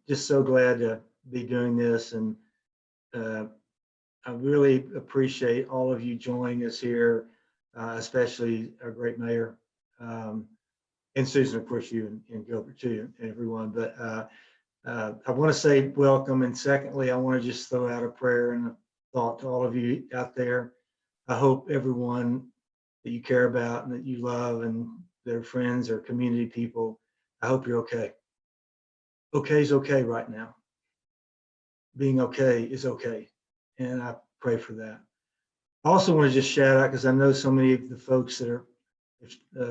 just so glad to be doing this, and I really appreciate all of you joining us here, especially our great mayor, and Susan, of course, you and Gilbert too, and everyone. But I want to say welcome, and secondly, I want to just throw out a prayer and a thought to all of you out there. I hope everyone that you care about and that you love and their friends or community people, I hope you're okay. Okay is okay right now. Being okay is okay, and I pray for that. I also want to just shout out, because I know so many of the folks that are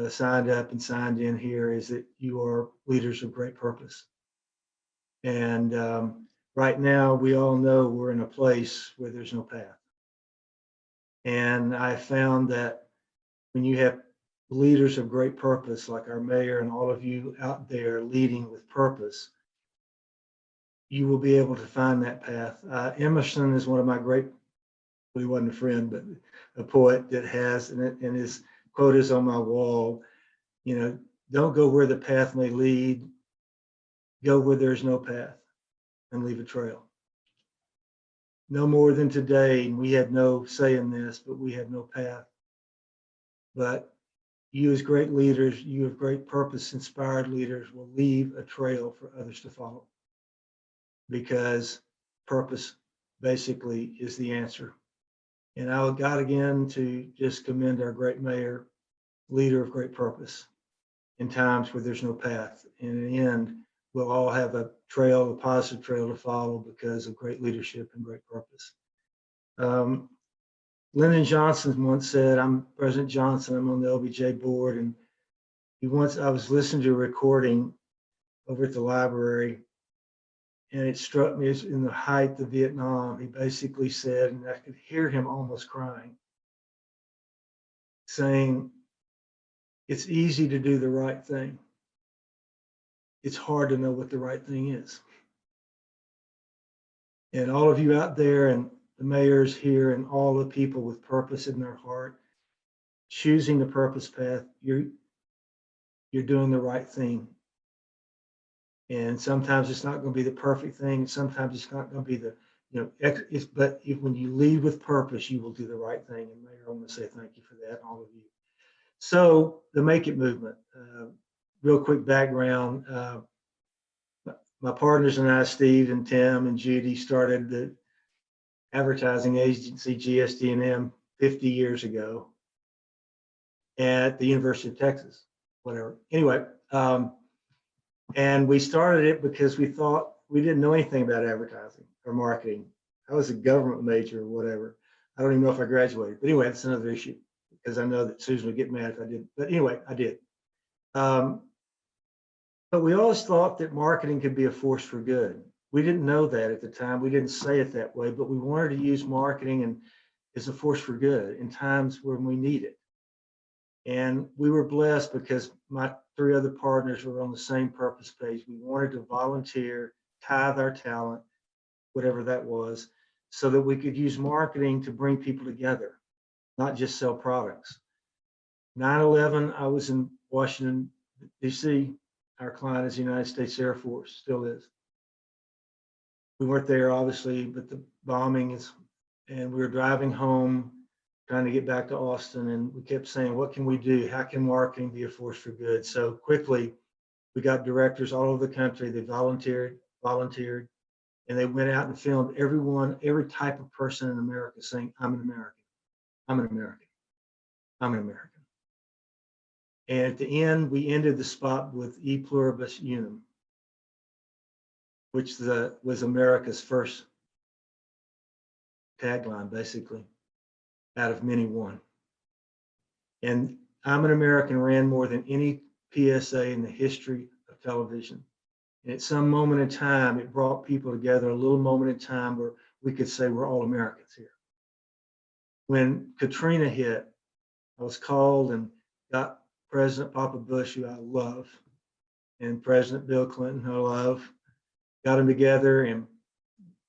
signed up and signed in here, is that you are leaders of great purpose. And right now, we all know we're in a place where there's no path. And I found that when you have leaders of great purpose, like our mayor and all of you out there leading with purpose, you will be able to find that path. Emerson is one of my great, well, he wasn't a friend, but a poet that has, and his quote is on my wall, you know, don't go where the path may lead, go where there's no path and leave a trail. No more than today, we had no say in this, but we had no path. But you as great leaders, you have great purpose, inspired leaders will leave a trail for others to follow, because purpose basically is the answer. And I got again to just commend our great mayor, leader of great purpose in times where there's no path. And in the end, we'll all have a trail, a positive trail to follow because of great leadership and great purpose. Lyndon Johnson once said, I'm President Johnson, I'm on the LBJ board, and I was listening to a recording over at the library, and it struck me as in the height of Vietnam. He basically said, and I could hear him almost crying, saying, it's easy to do the right thing. It's hard to know what the right thing is. And all of you out there, and the mayors here, and all the people with purpose in their heart, choosing the purpose path, you're doing the right thing. And sometimes it's not going to be the perfect thing. Sometimes it's not going to be the, but when you lead with purpose, you will do the right thing. And Mayor, I want to say thank you for that, all of you. So the Make It movement, real quick background. My partners and I, Steve and Tim and Judy, started the advertising agency GSDM 50 years ago at the University of Texas, whatever. Anyway, and we started it because we thought we didn't know anything about advertising or marketing. I was a government major or whatever. I don't even know if I graduated, but anyway, that's another issue, because I know that Susan would get mad if I didn't. But anyway, I did. But we always thought that marketing could be a force for good. We didn't know that at the time. We didn't say it that way, but we wanted to use marketing as a force for good in times when we need it. And we were blessed because my 3 other partners were on the same purpose page. We wanted to volunteer, tithe our talent, whatever that was, so that we could use marketing to bring people together, not just sell products. 9/11, I was in Washington, D.C. Our client is the United States Air Force, still is. We weren't there, obviously, but the bombing is, and we were driving home, trying to get back to Austin, and we kept saying, what can we do? How can marketing be a force for good? So quickly, we got directors all over the country. They volunteered, and they went out and filmed every type of person in America saying, I'm an American, I'm an American, I'm an American. And at the end, we ended the spot with E pluribus unum, which was America's first tagline, basically, out of many one. And I'm an American ran more than any PSA in the history of television. And at some moment in time, it brought people together, a little moment in time where we could say we're all Americans here. When Katrina hit, I was called and got President Papa Bush, who I love, and President Bill Clinton, who I love, got them together, and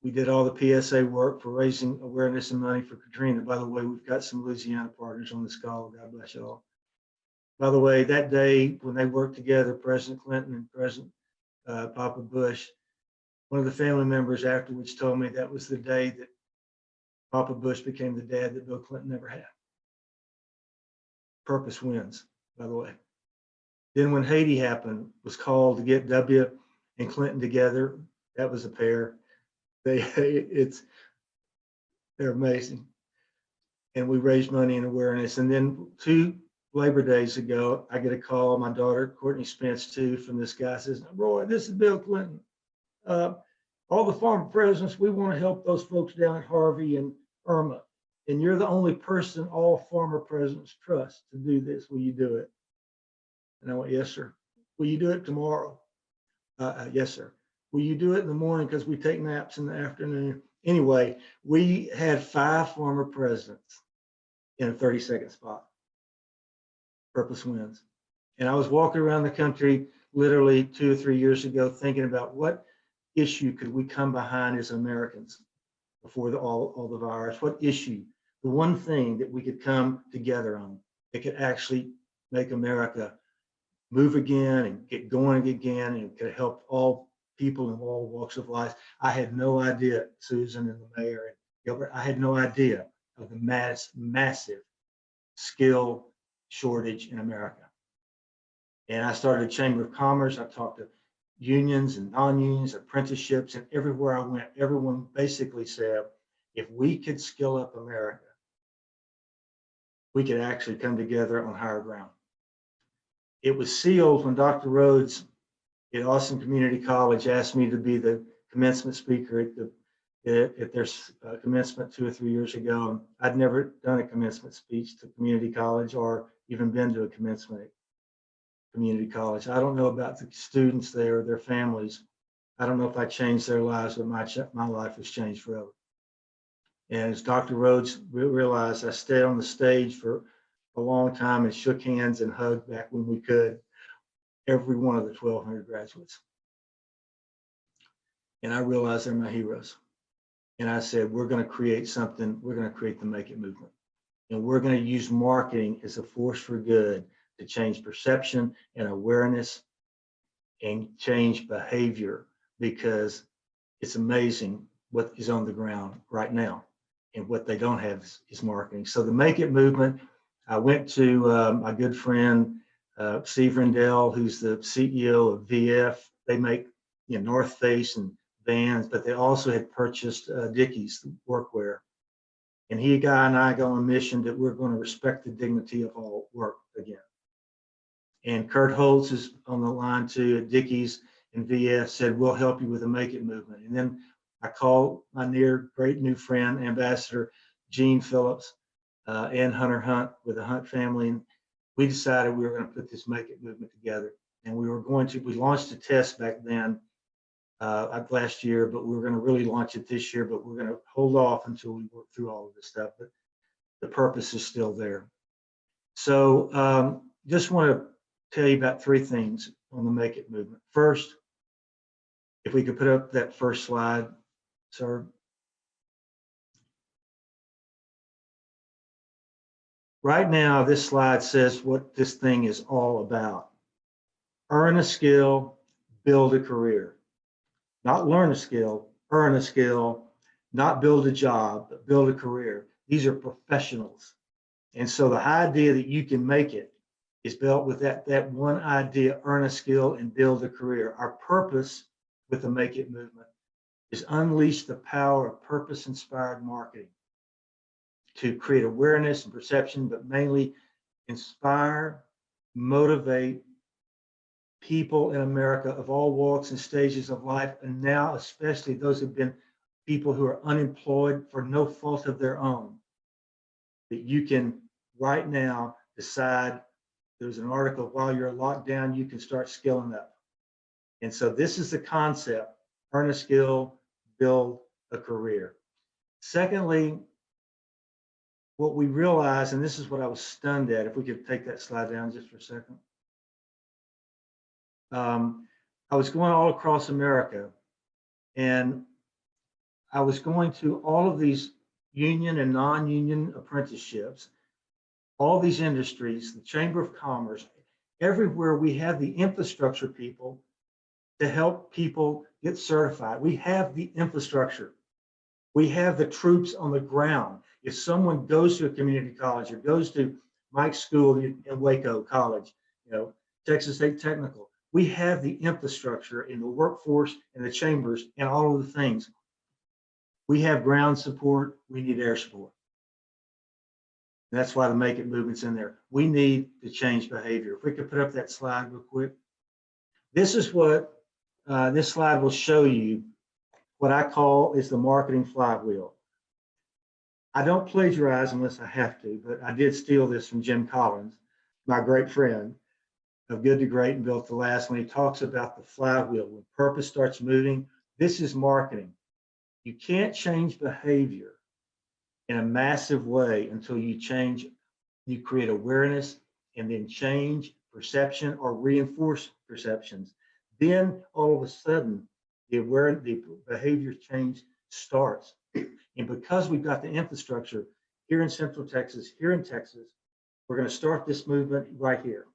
we did all the PSA work for raising awareness and money for Katrina. By the way, we've got some Louisiana partners on this call. God bless you all. By the way, that day when they worked together, President Clinton and President Papa Bush, One of the family members afterwards told me that was the day that Papa Bush became the dad that Bill Clinton never had. Purpose wins, by the way. Then when Haiti happened, was called to get W and Clinton together. That was a pair. They're amazing. And we raised money and awareness. And then 2 Labor Days ago, I get a call, my daughter, Courtney Spence too, from this guy, says, Roy, this is Bill Clinton. All the former presidents, we want to help those folks down at Harvey and Irma. And you're the only person all former presidents trust to do this. Will you do it? And I went, yes, sir. Will you do it tomorrow? Yes, sir. Will you do it in the morning? Because we take naps in the afternoon. Anyway, we had 5 former presidents in a 30-second spot. Purpose wins. And I was walking around the country literally 2 or 3 years ago thinking about what issue could we come behind as Americans before all the virus? What issue? The one thing that we could come together on that could actually make America move again and get going again and could help all people in all walks of life. I had no idea, Susan and the mayor and Gilbert, I had no idea of the massive skill shortage in America. And I started a Chamber of Commerce. I talked to unions and non-unions, apprenticeships, and everywhere I went, everyone basically said, if we could skill up America, we could actually come together on higher ground. It was sealed when Dr. Rhodes at Dawson Community College asked me to be the commencement speaker at their commencement 2 or 3 years ago. I'd never done a commencement speech to community college or even been to a commencement community college. I don't know about the students there or their families. I don't know if I changed their lives, but my life has changed forever. And as Dr. Rhodes realized, I stayed on the stage for a long time and shook hands and hugged back when we could every one of the 1,200 graduates. And I realized they're my heroes. And I said, we're going to create something. We're going to create the Make It movement. And we're going to use marketing as a force for good to change perception and awareness and change behavior, because it's amazing what is on the ground right now. And what they don't have is marketing. So the Make It movement, I went to my good friend, Steve Rendell, who's the CEO of VF. They make North Face and Vans, but they also had purchased Dickies workwear. And he, Guy, and I go on a mission that we're going to respect the dignity of all work again. And Kurt Holtz is on the line too at Dickies, and VF said, we'll help you with the Make It movement. And then I called my great new friend, Ambassador Gene Phillips and Hunter Hunt with the Hunt family. And we decided we were going to put this Make It movement together. And we launched a test back then last year, but we were going to really launch it this year, but we're going to hold off until we work through all of this stuff. But the purpose is still there. So just want to tell you about 3 things on the Make It movement. First, if we could put up that first slide, sir. Right now, this slide says what this thing is all about. Earn a skill, build a career. Not learn a skill, earn a skill, not build a job, but build a career. These are professionals. And so the idea that you can make it is built with that one idea, earn a skill and build a career. Our purpose with the Make It movement is unleash the power of purpose-inspired marketing to create awareness and perception, but mainly inspire, motivate people in America of all walks and stages of life, and now especially those who've been people who are unemployed for no fault of their own, that you can right now decide. There's an article, while you're locked down, you can start skilling up. And so this is the concept, earn a skill, build a career. Secondly, what we realized, and this is what I was stunned at, if we could take that slide down just for a second. I was going all across America, and I was going to all of these union and non-union apprenticeships, all these industries, the Chamber of Commerce, everywhere we have the infrastructure people to help people get certified. We have the infrastructure. We have the troops on the ground. If someone goes to a community college or goes to Mike's school in Waco College, Texas State Technical, we have the infrastructure in the workforce and the chambers and all of the things. We have ground support. We need air support. And that's why the Make It movement's in there. We need to change behavior. If we could put up that slide real quick. This is what this slide will show you. What I call is the marketing flywheel. I don't plagiarize unless I have to, but I did steal this from Jim Collins, my great friend of Good to Great and Built to Last, when he talks about the flywheel. When purpose starts moving, this is marketing. You can't change behavior in a massive way until you create awareness and then change perception or reinforce perceptions. Then all of a sudden, the behavior change starts. And because we've got the infrastructure here in Central Texas, here in Texas, we're going to start this movement right here.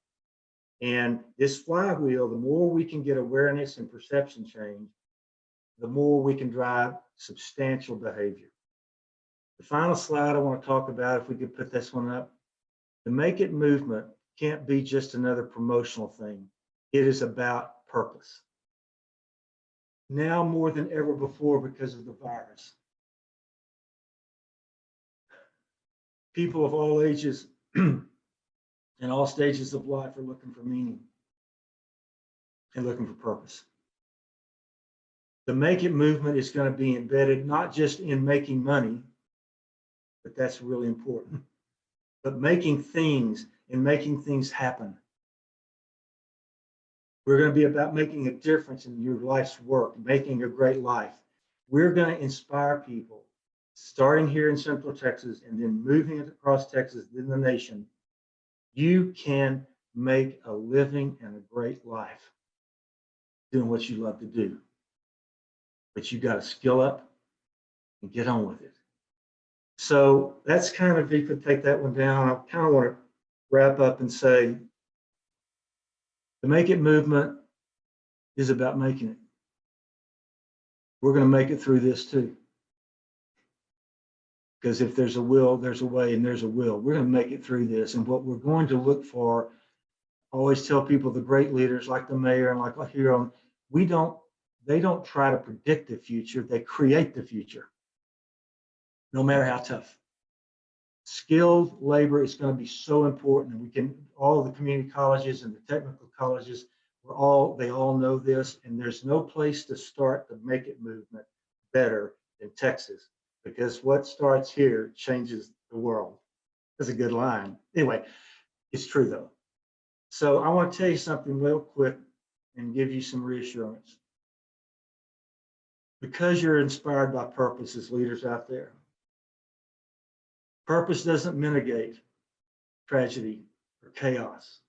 And this flywheel, the more we can get awareness and perception change, the more we can drive substantial behavior. The final slide I want to talk about, if we could put this one up, the Make It movement can't be just another promotional thing. It is about purpose. Now more than ever before because of the virus. People of all ages and all stages of life are looking for meaning and looking for purpose. The Make It movement is going to be embedded not just in making money, but that's really important, but making things and making things happen. We're going to be about making a difference in your life's work, making a great life. We're going to inspire people, starting here in Central Texas and then moving it across Texas, then the nation. You can make a living and a great life doing what you love to do. But you got to skill up and get on with it. So that's kind of, if you could take that one down, I kind of want to wrap up and say, the Make It movement is about making it. We're going to make it through this too. Because if there's a will, there's a way, and there's a will. We're going to make it through this. And what we're going to look for, I always tell people, the great leaders like the mayor and like Shapiro, they don't try to predict the future, they create the future, no matter how tough. Skilled labor is going to be so important, and all the community colleges and the technical colleges, they all know this, and there's no place to start the Make It movement better than Texas, because what starts here changes the world. That's a good line. Anyway, it's true though. So I want to tell you something real quick and give you some reassurance. Because you're inspired by purpose as leaders out there, purpose doesn't mitigate tragedy or chaos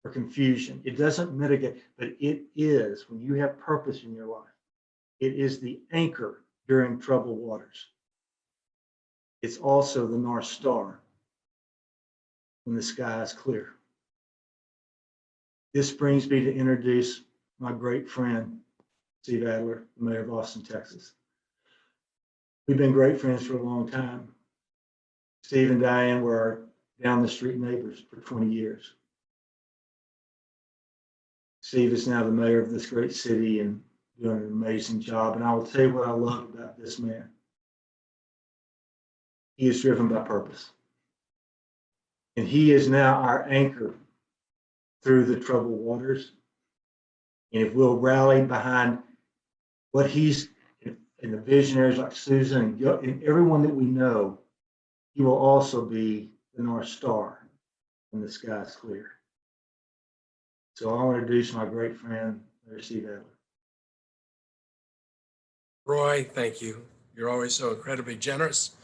or confusion. It doesn't mitigate, but it is, when you have purpose in your life, it is the anchor during troubled waters. It's also the North Star when the sky is clear. This brings me to introduce my great friend, Steve Adler, the mayor of Austin, Texas. We've been great friends for a long time. Steve and Diane were our down the street neighbors for 20 years. Steve is now the mayor of this great city and doing an amazing job. And I will tell you what I love about this man. He is driven by purpose. And he is now our anchor through the troubled waters. And if we'll rally behind what he's, and the visionaries like Susan and everyone that we know, he will also be the North Star when the sky is clear. So I want to introduce my great friend, Mayor Steve Adler. Roy, thank you. You're always so incredibly generous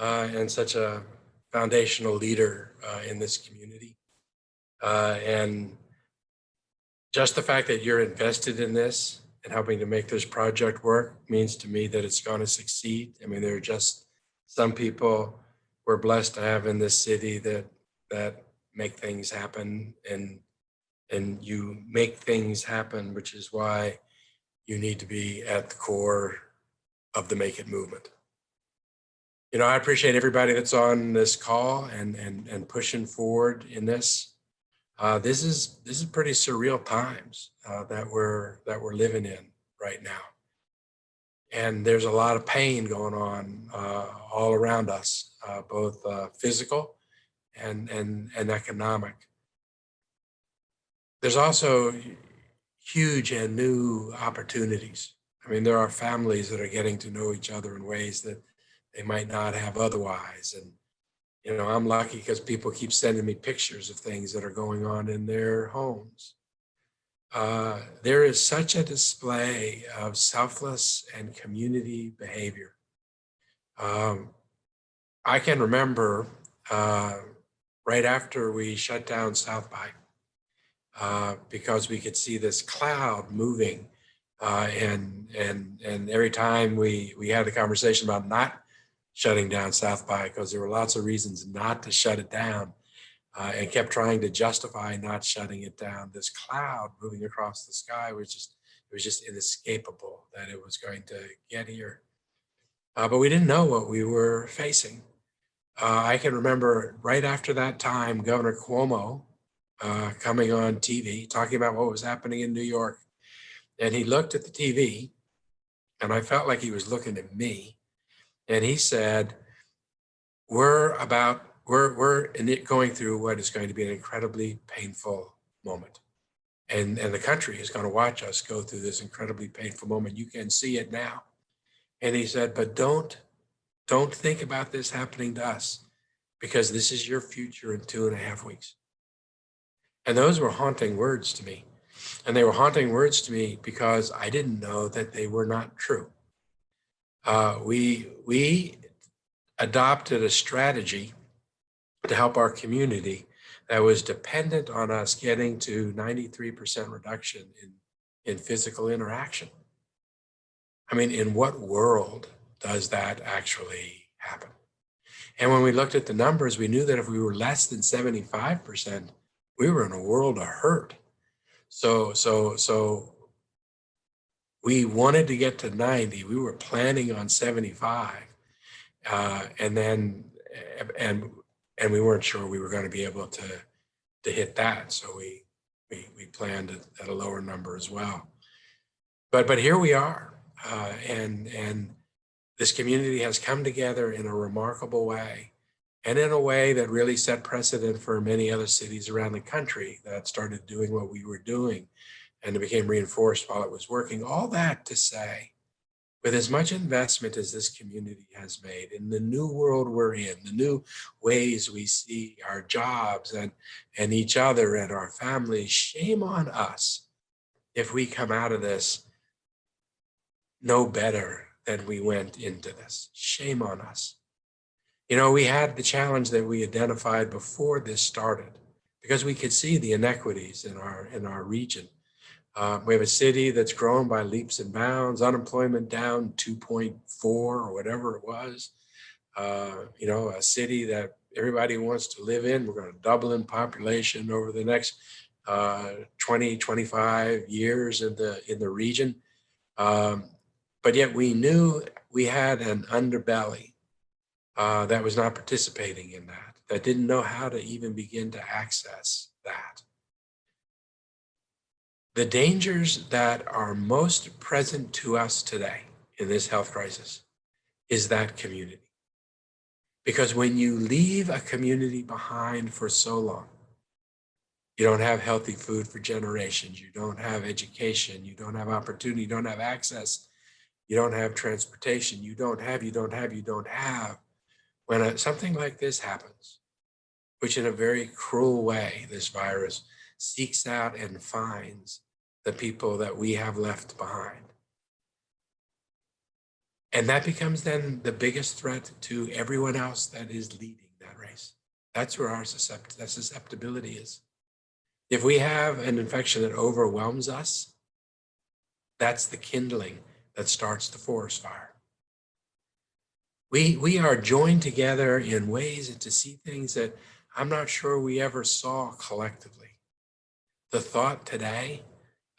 and such a foundational leader in this community. And just the fact that you're invested in this and helping to make this project work means to me that it's going to succeed. I mean, there are just some people we're blessed to have in this city that make things happen, and you make things happen, which is why you need to be at the core of the Make It movement. I appreciate everybody that's on this call and pushing forward in this. This is pretty surreal times that we're living in right now, and there's a lot of pain going on all around us, both physical and economic. There's also huge and new opportunities. I mean, there are families that are getting to know each other in ways that they might not have otherwise. And, I'm lucky because people keep sending me pictures of things that are going on in their homes. There is such a display of selfless and community behavior. I can remember right after we shut down South by, because we could see this cloud moving, and every time we had a conversation about not shutting down South by, because there were lots of reasons not to shut it down, and kept trying to justify not shutting it down. This cloud moving across the sky was just inescapable that it was going to get here, but we didn't know what we were facing. I can remember right after that time, Governor Cuomo coming on TV, talking about what was happening in New York. And he looked at the TV, and I felt like he was looking at me. And he said, we're going through what is going to be an incredibly painful moment. And the country is going to watch us go through this incredibly painful moment. You can see it now. And he said, but don't think about this happening to us, because this is your future in 2.5 weeks. And those were haunting words to me. And they were haunting words to me because I didn't know that they were not true. We adopted a strategy to help our community that was dependent on us getting to 93% reduction in physical interaction. I mean, in what world does that actually happen? And when we looked at the numbers, we knew that if we were less than 75%, we were in a world of hurt. So we wanted to get to 90. We were planning on 75, and we weren't sure we were going to be able to hit that. So we planned at a lower number as well. But here we are, and this community has come together in a remarkable way, and in a way that really set precedent for many other cities around the country that started doing what we were doing, and it became reinforced while it was working. All that to say, with as much investment as this community has made in the new world we're in, the new ways we see our jobs and each other and our families, shame on us if we come out of this no better than we went into this. Shame on us. We had the challenge that we identified before this started, because we could see the inequities in our region. We have a city that's grown by leaps and bounds, unemployment down 2.4 or whatever it was. A city that everybody wants to live in. We're going to double in population over the next 20, 25 years in the region. But yet we knew we had an underbelly that was not participating in that didn't know how to even begin to access that. The dangers that are most present to us today in this health crisis is that community. Because when you leave a community behind for so long, you don't have healthy food for generations, you don't have education, you don't have opportunity, you don't have access, you don't have transportation, you don't have. When something like this happens, which in a very cruel way, this virus seeks out and finds the people that we have left behind. And that becomes then the biggest threat to everyone else that is leading that race. That's where our susceptibility is. If we have an infection that overwhelms us, that's the kindling that starts the forest fire. We are joined together in ways and to see things that I'm not sure we ever saw collectively. The thought today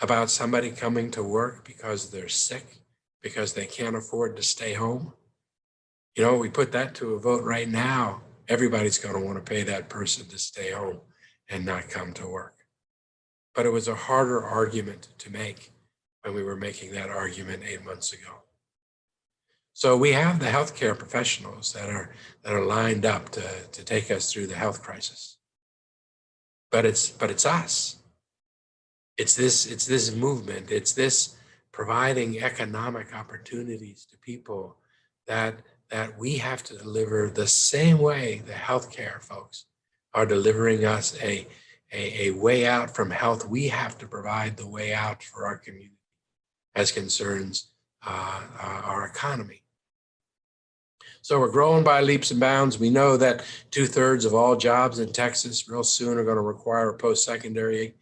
about somebody coming to work because they're sick, because they can't afford to stay home. You know, we put that to a vote right now, everybody's going to want to pay that person to stay home and not come to work. But it was a harder argument to make when we were making that argument 8 months ago. So we have the healthcare professionals that are lined up to take us through the health crisis. But it's us. It's this movement. It's this providing economic opportunities to people that we have to deliver the same way the healthcare folks are delivering us a way out from health. We have to provide the way out for our community as concerns our economy. So we're growing by leaps and bounds. We know that 2/3 of all jobs in Texas real soon are going to require a post-secondary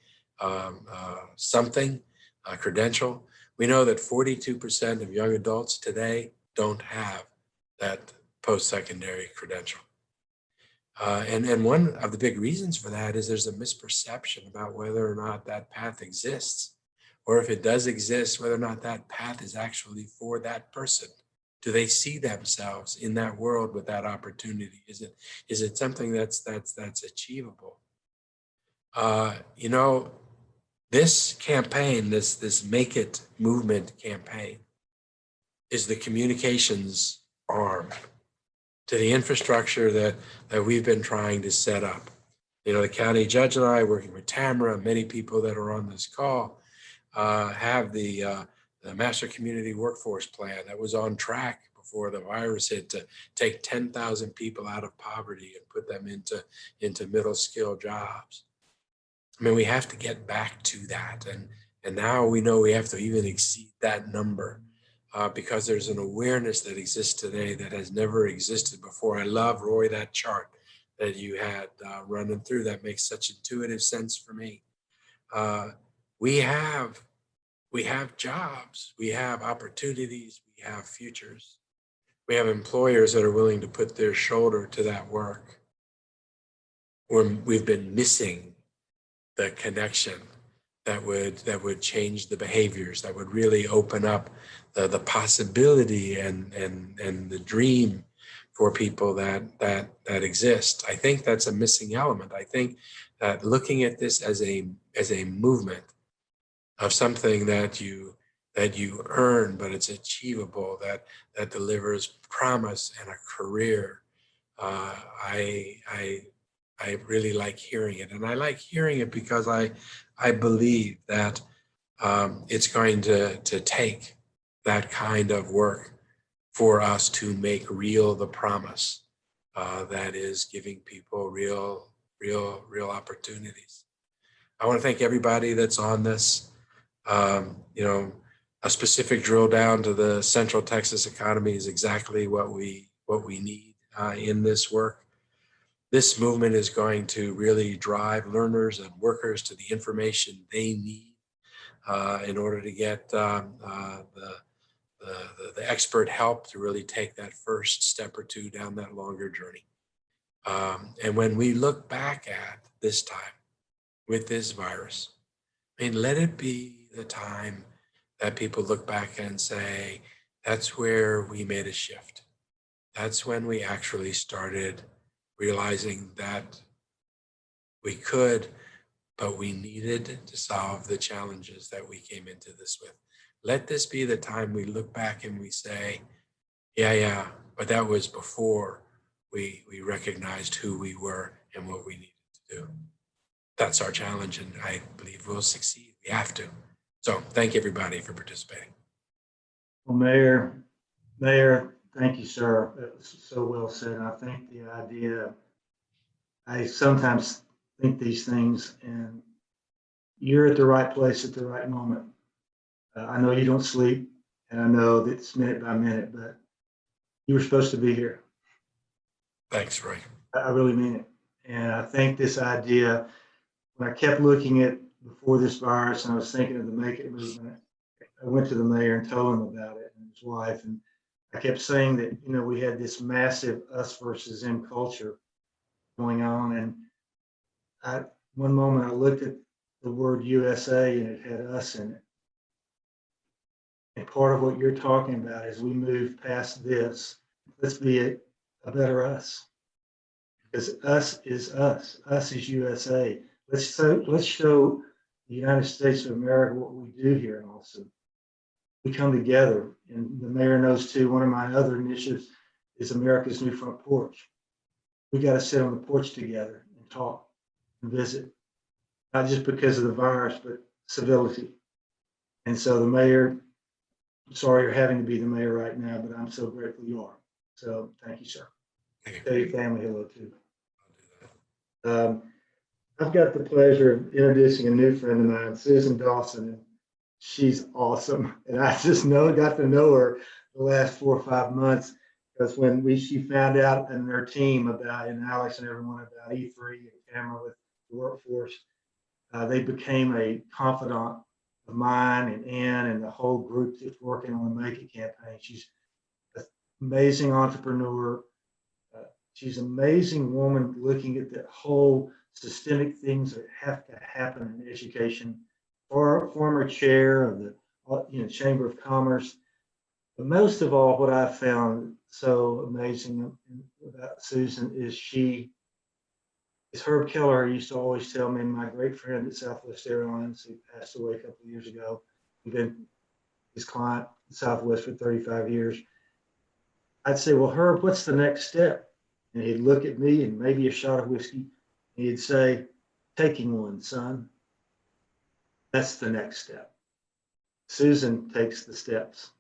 something, a credential. We know that 42% of young adults today don't have that post-secondary credential. And one of the big reasons for that is there's a misperception about whether or not that path exists, or if it does exist, whether or not that path is actually for that person. Do they see themselves in that world with that opportunity? Is it something that's achievable? You know, this campaign, this Make It movement campaign, is the communications arm to the infrastructure that we've been trying to set up. You know, the county judge and I, working with Tamara, many people that are on this call, have the Master Community Workforce Plan that was on track before the virus hit to take 10,000 people out of poverty and put them into middle skill jobs. I mean, we have to get back to that. And now we know we have to even exceed that number because there's an awareness that exists today that has never existed before. I love, Roy, that chart that you had running through. That makes such intuitive sense for me. We have jobs, we have opportunities, we have futures. We have employers that are willing to put their shoulder to that work. We've been missing the connection that would change the behaviors, that would really open up the possibility and the dream for people that exist. I think that's a missing element. I think that looking at this as a movement of something that you earn, but it's achievable, that delivers promise and a career. I really like hearing it, and I like hearing it because I believe that it's going to take that kind of work for us to make real the promise that is giving people real opportunities. I want to thank everybody that's on this. You know, a specific drill down to the Central Texas economy is exactly what we need in this work. This movement is going to really drive learners and workers to the information they need in order to get the expert help to really take that first step or two down that longer journey. And when we look back at this time with this virus, I mean, let it be the time that people look back and say, that's where we made a shift. That's when we actually started realizing that we could, but we needed to solve the challenges that we came into this with. Let this be the time we look back and we say, yeah, but that was before we recognized who we were and what we needed to do. That's our challenge, and I believe we'll succeed. We have to. So thank everybody for participating. Well, Mayor, thank you, sir. That was so well said. And I think the idea, I sometimes think these things, and you're at the right place at the right moment. I know you don't sleep, and I know that it's minute by minute, but you were supposed to be here. Thanks, Roy. I really mean it. And I think this idea, when I kept looking at before this virus and I was thinking of the Make It movement, I went to the mayor and told him about it and his wife. And I kept saying that, you know, we had this massive us versus them culture going on. And one moment I looked at the word USA and it had us in it. And part of what you're talking about is we move past this. Let's be a better us. Because us is us. Us is USA. Let's show the United States of America what we do here in Austin. We come together, and the mayor knows too. One of my other initiatives is America's New Front Porch. We got to sit on the porch together and talk and visit, not just because of the virus, but civility. And so the mayor, I'm sorry you're having to be the mayor right now, but I'm so grateful you are. So thank you, sir. Thank you. Tell your family hello too. I've got the pleasure of introducing a new friend of mine, Susan Dawson. And she's awesome. And I just got to know her the last 4 or 5 months, because when she found out and her team about, and Alex and everyone about E3 and camera with the workforce, they became a confidant of mine and Ann and the whole group that's working on the Make It campaign. She's an amazing entrepreneur. She's an amazing woman looking at the whole systemic things that have to happen in education. Former chair of the Chamber of Commerce. But most of all, what I found so amazing about Susan is as Herb Keller used to always tell me, my great friend at Southwest Airlines, who passed away a couple of years ago. We've been his client at Southwest for 35 years. I'd say, well, Herb, what's the next step? And he'd look at me and maybe a shot of whiskey. And he'd say, taking one, son. That's the next step. Susan takes the steps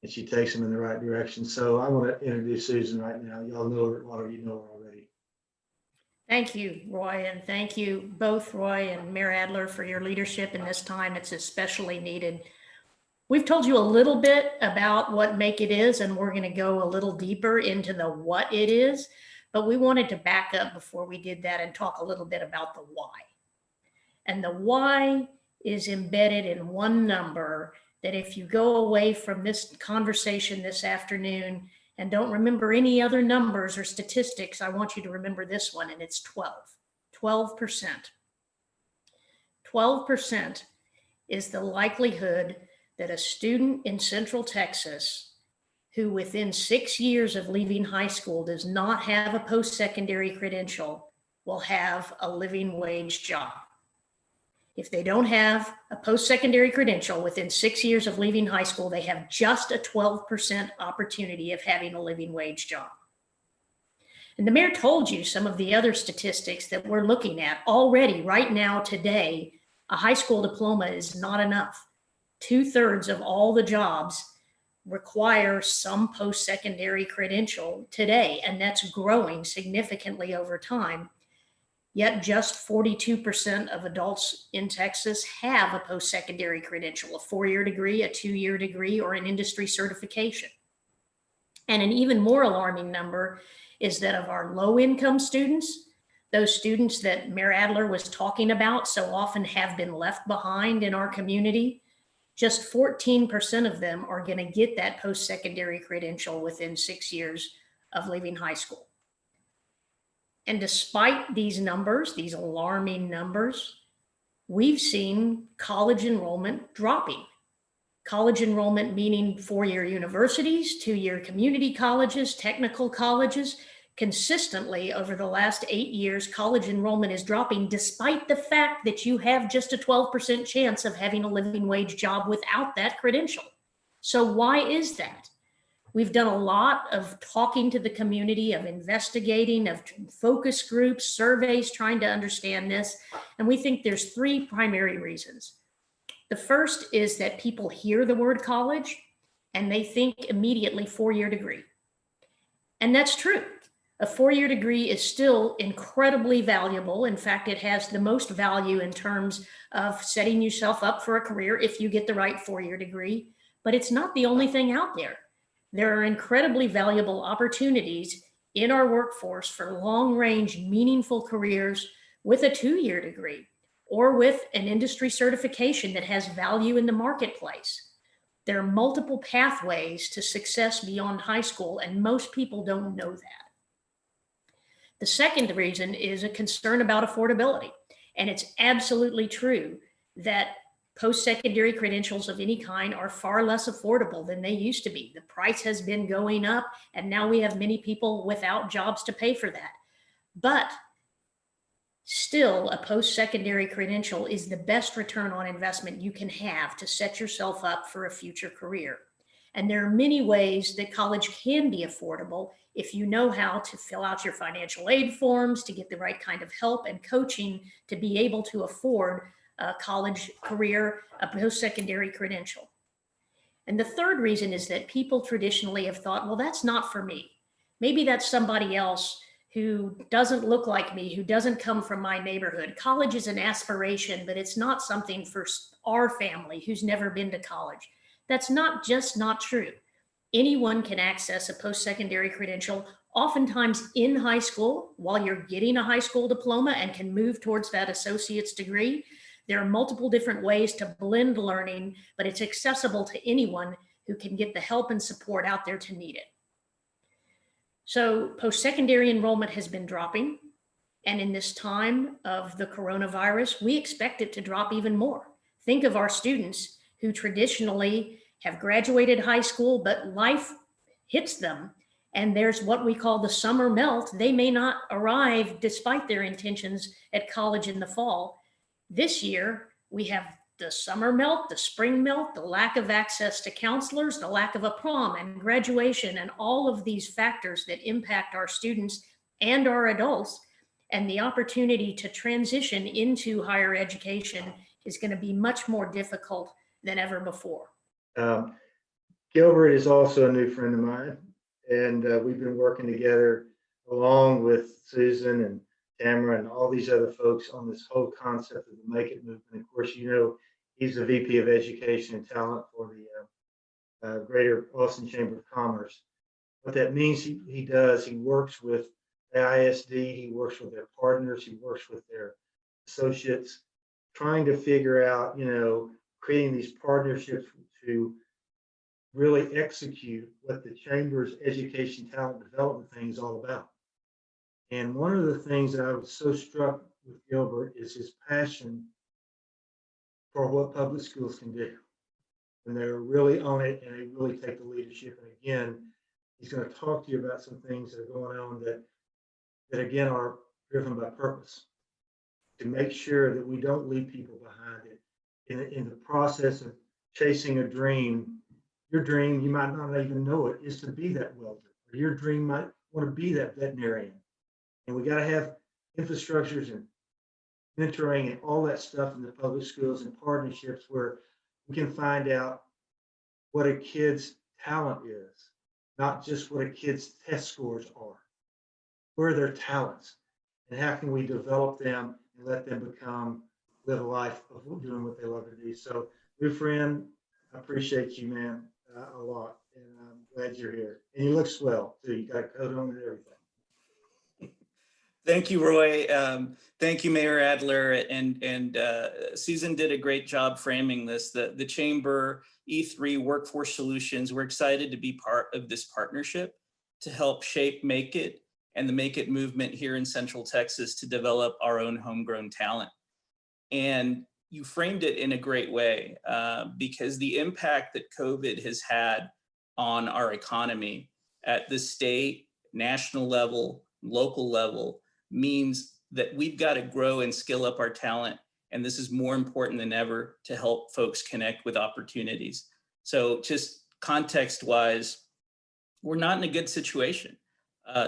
and she takes them in the right direction. So I want to introduce Susan right now. Y'all know her, a lot of you know her already. Thank you, Roy, and thank you both, Roy and Mayor Adler, for your leadership in this time. It's especially needed. We've told you a little bit about what Make It is, and we're going to go a little deeper into the what it is, but we wanted to back up before we did that and talk a little bit about the why. And the why is embedded in one number that if you go away from this conversation this afternoon and don't remember any other numbers or statistics, I want you to remember this one, and it's 12. 12%. 12% is the likelihood that a student in Central Texas who within 6 years of leaving high school does not have a post-secondary credential will have a living wage job. If they don't have a post-secondary credential within 6 years of leaving high school, they have just a 12% opportunity of having a living wage job. And the mayor told you some of the other statistics that we're looking at already right now today. A high school diploma is not enough. 2/3 of all the jobs require some post-secondary credential today, and that's growing significantly over time. Yet just 42% of adults in Texas have a post-secondary credential, a 4-year degree, a 2-year degree, or an industry certification. And an even more alarming number is that of our low-income students, those students that Mayor Adler was talking about so often have been left behind in our community, just 14% of them are going to get that post-secondary credential within 6 years of leaving high school. And despite these numbers, these alarming numbers, we've seen college enrollment dropping. College enrollment meaning 4-year universities, 2-year community colleges, technical colleges. Consistently over the last 8 years, college enrollment is dropping despite the fact that you have just a 12% chance of having a living wage job without that credential. So why is that? We've done a lot of talking to the community, of investigating, of focus groups, surveys, trying to understand this. And we think there's 3 primary reasons. The first is that people hear the word college and they think immediately 4-year degree. And that's true. A 4-year degree is still incredibly valuable. In fact, it has the most value in terms of setting yourself up for a career if you get the right 4-year degree. But it's not the only thing out there. There are incredibly valuable opportunities in our workforce for long-range, meaningful careers with a 2-year degree or with an industry certification that has value in the marketplace. There are multiple pathways to success beyond high school, and most people don't know that. The second reason is a concern about affordability. And it's absolutely true that post-secondary credentials of any kind are far less affordable than they used to be. The price has been going up, and now we have many people without jobs to pay for that. But still, a post-secondary credential is the best return on investment you can have to set yourself up for a future career. And there are many ways that college can be affordable if you know how to fill out your financial aid forms, to get the right kind of help and coaching to be able to afford a college career, a post-secondary credential. And the third reason is that people traditionally have thought, well, that's not for me. Maybe that's somebody else who doesn't look like me, who doesn't come from my neighborhood. College is an aspiration, but it's not something for our family who's never been to college. That's not true. Anyone can access a post-secondary credential, oftentimes in high school while you're getting a high school diploma, and can move towards that associate's degree. There are multiple different ways to blend learning, but it's accessible to anyone who can get the help and support out there to need it. So post-secondary enrollment has been dropping. And in this time of the coronavirus, we expect it to drop even more. Think of our students who traditionally have graduated high school, but life hits them. And there's what we call the summer melt. They may not arrive despite their intentions at college in the fall. This year, we have the summer melt, the spring melt, the lack of access to counselors, the lack of a prom and graduation, and all of these factors that impact our students and our adults. And the opportunity to transition into higher education is going to be much more difficult than ever before. Gilbert is also a new friend of mine, and we've been working together along with Susan and Tamara and all these other folks on this whole concept of the Make It movement. Of course, you know, he's the VP of Education and Talent for the Greater Austin Chamber of Commerce. What that means, he works with the ISD, he works with their partners, he works with their associates, trying to figure out, you know, creating these partnerships to really execute what the Chamber's education talent development thing is all about. And one of the things that I was so struck with Gilbert is his passion for what public schools can do. And they're really on it, and they really take the leadership. And again, he's going to talk to you about some things that are going on that again are driven by purpose, to make sure that we don't leave people behind it. In the process of chasing a dream, your dream, you might not even know it, is to be that welder. Or your dream might want to be that veterinarian. And we got to have infrastructures and mentoring and all that stuff in the public schools and partnerships where we can find out what a kid's talent is, not just what a kid's test scores are. Where are their talents? And how can we develop them and let them live a life of doing what they love to do? So, new friend, I appreciate you, man, a lot. And I'm glad you're here. And you look swell, too. You got a coat on and everything. Thank you, Roy. Thank you, Mayor Adler, and Susan did a great job framing this. The Chamber E3 Workforce Solutions, we're excited to be part of this partnership to help shape Make It and the Make It movement here in Central Texas to develop our own homegrown talent. And you framed it in a great way because the impact that COVID has had on our economy at the state, national level, local level means that we've got to grow and skill up our talent. And this is more important than ever to help folks connect with opportunities. So just context-wise, we're not in a good situation.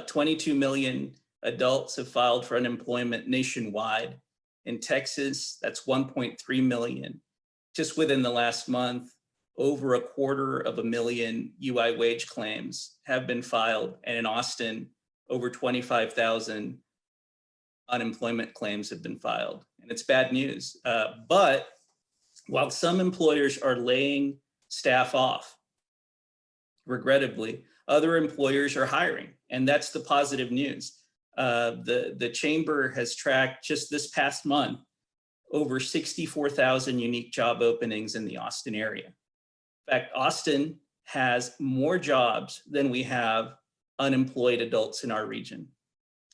22 million adults have filed for unemployment nationwide. In Texas, that's 1.3 million. Just within the last month, over 250,000 UI wage claims have been filed. And in Austin, over 25,000 unemployment claims have been filed. And it's bad news. But while some employers are laying staff off, regrettably, other employers are hiring. And that's the positive news. The Chamber has tracked just this past month over 64,000 unique job openings in the Austin area. In fact, Austin has more jobs than we have unemployed adults in our region.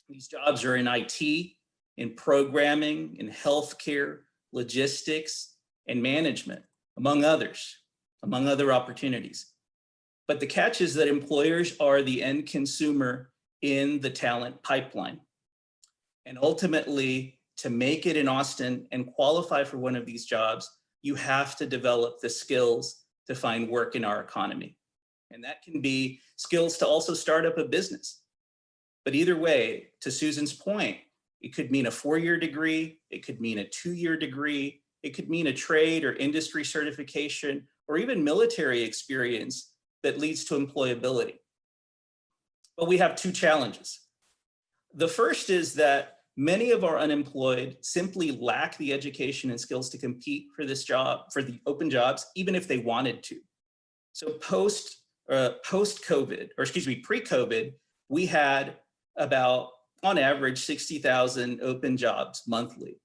These jobs are in IT, in programming, in healthcare, logistics, and management, among other opportunities. But the catch is that employers are the end consumer in the talent pipeline. And ultimately, to make it in Austin and qualify for one of these jobs, you have to develop the skills to find work in our economy. And that can be skills to also start up a business. But either way, to Susan's point, it could mean a 4-year degree, it could mean a 2-year degree, it could mean a trade or industry certification, or even military experience that leads to employability. But we have 2 challenges. The first is that many of our unemployed simply lack the education and skills to compete for this job, for the open jobs, even if they wanted to. So pre-COVID, we had about, on average, 60,000 open jobs monthly.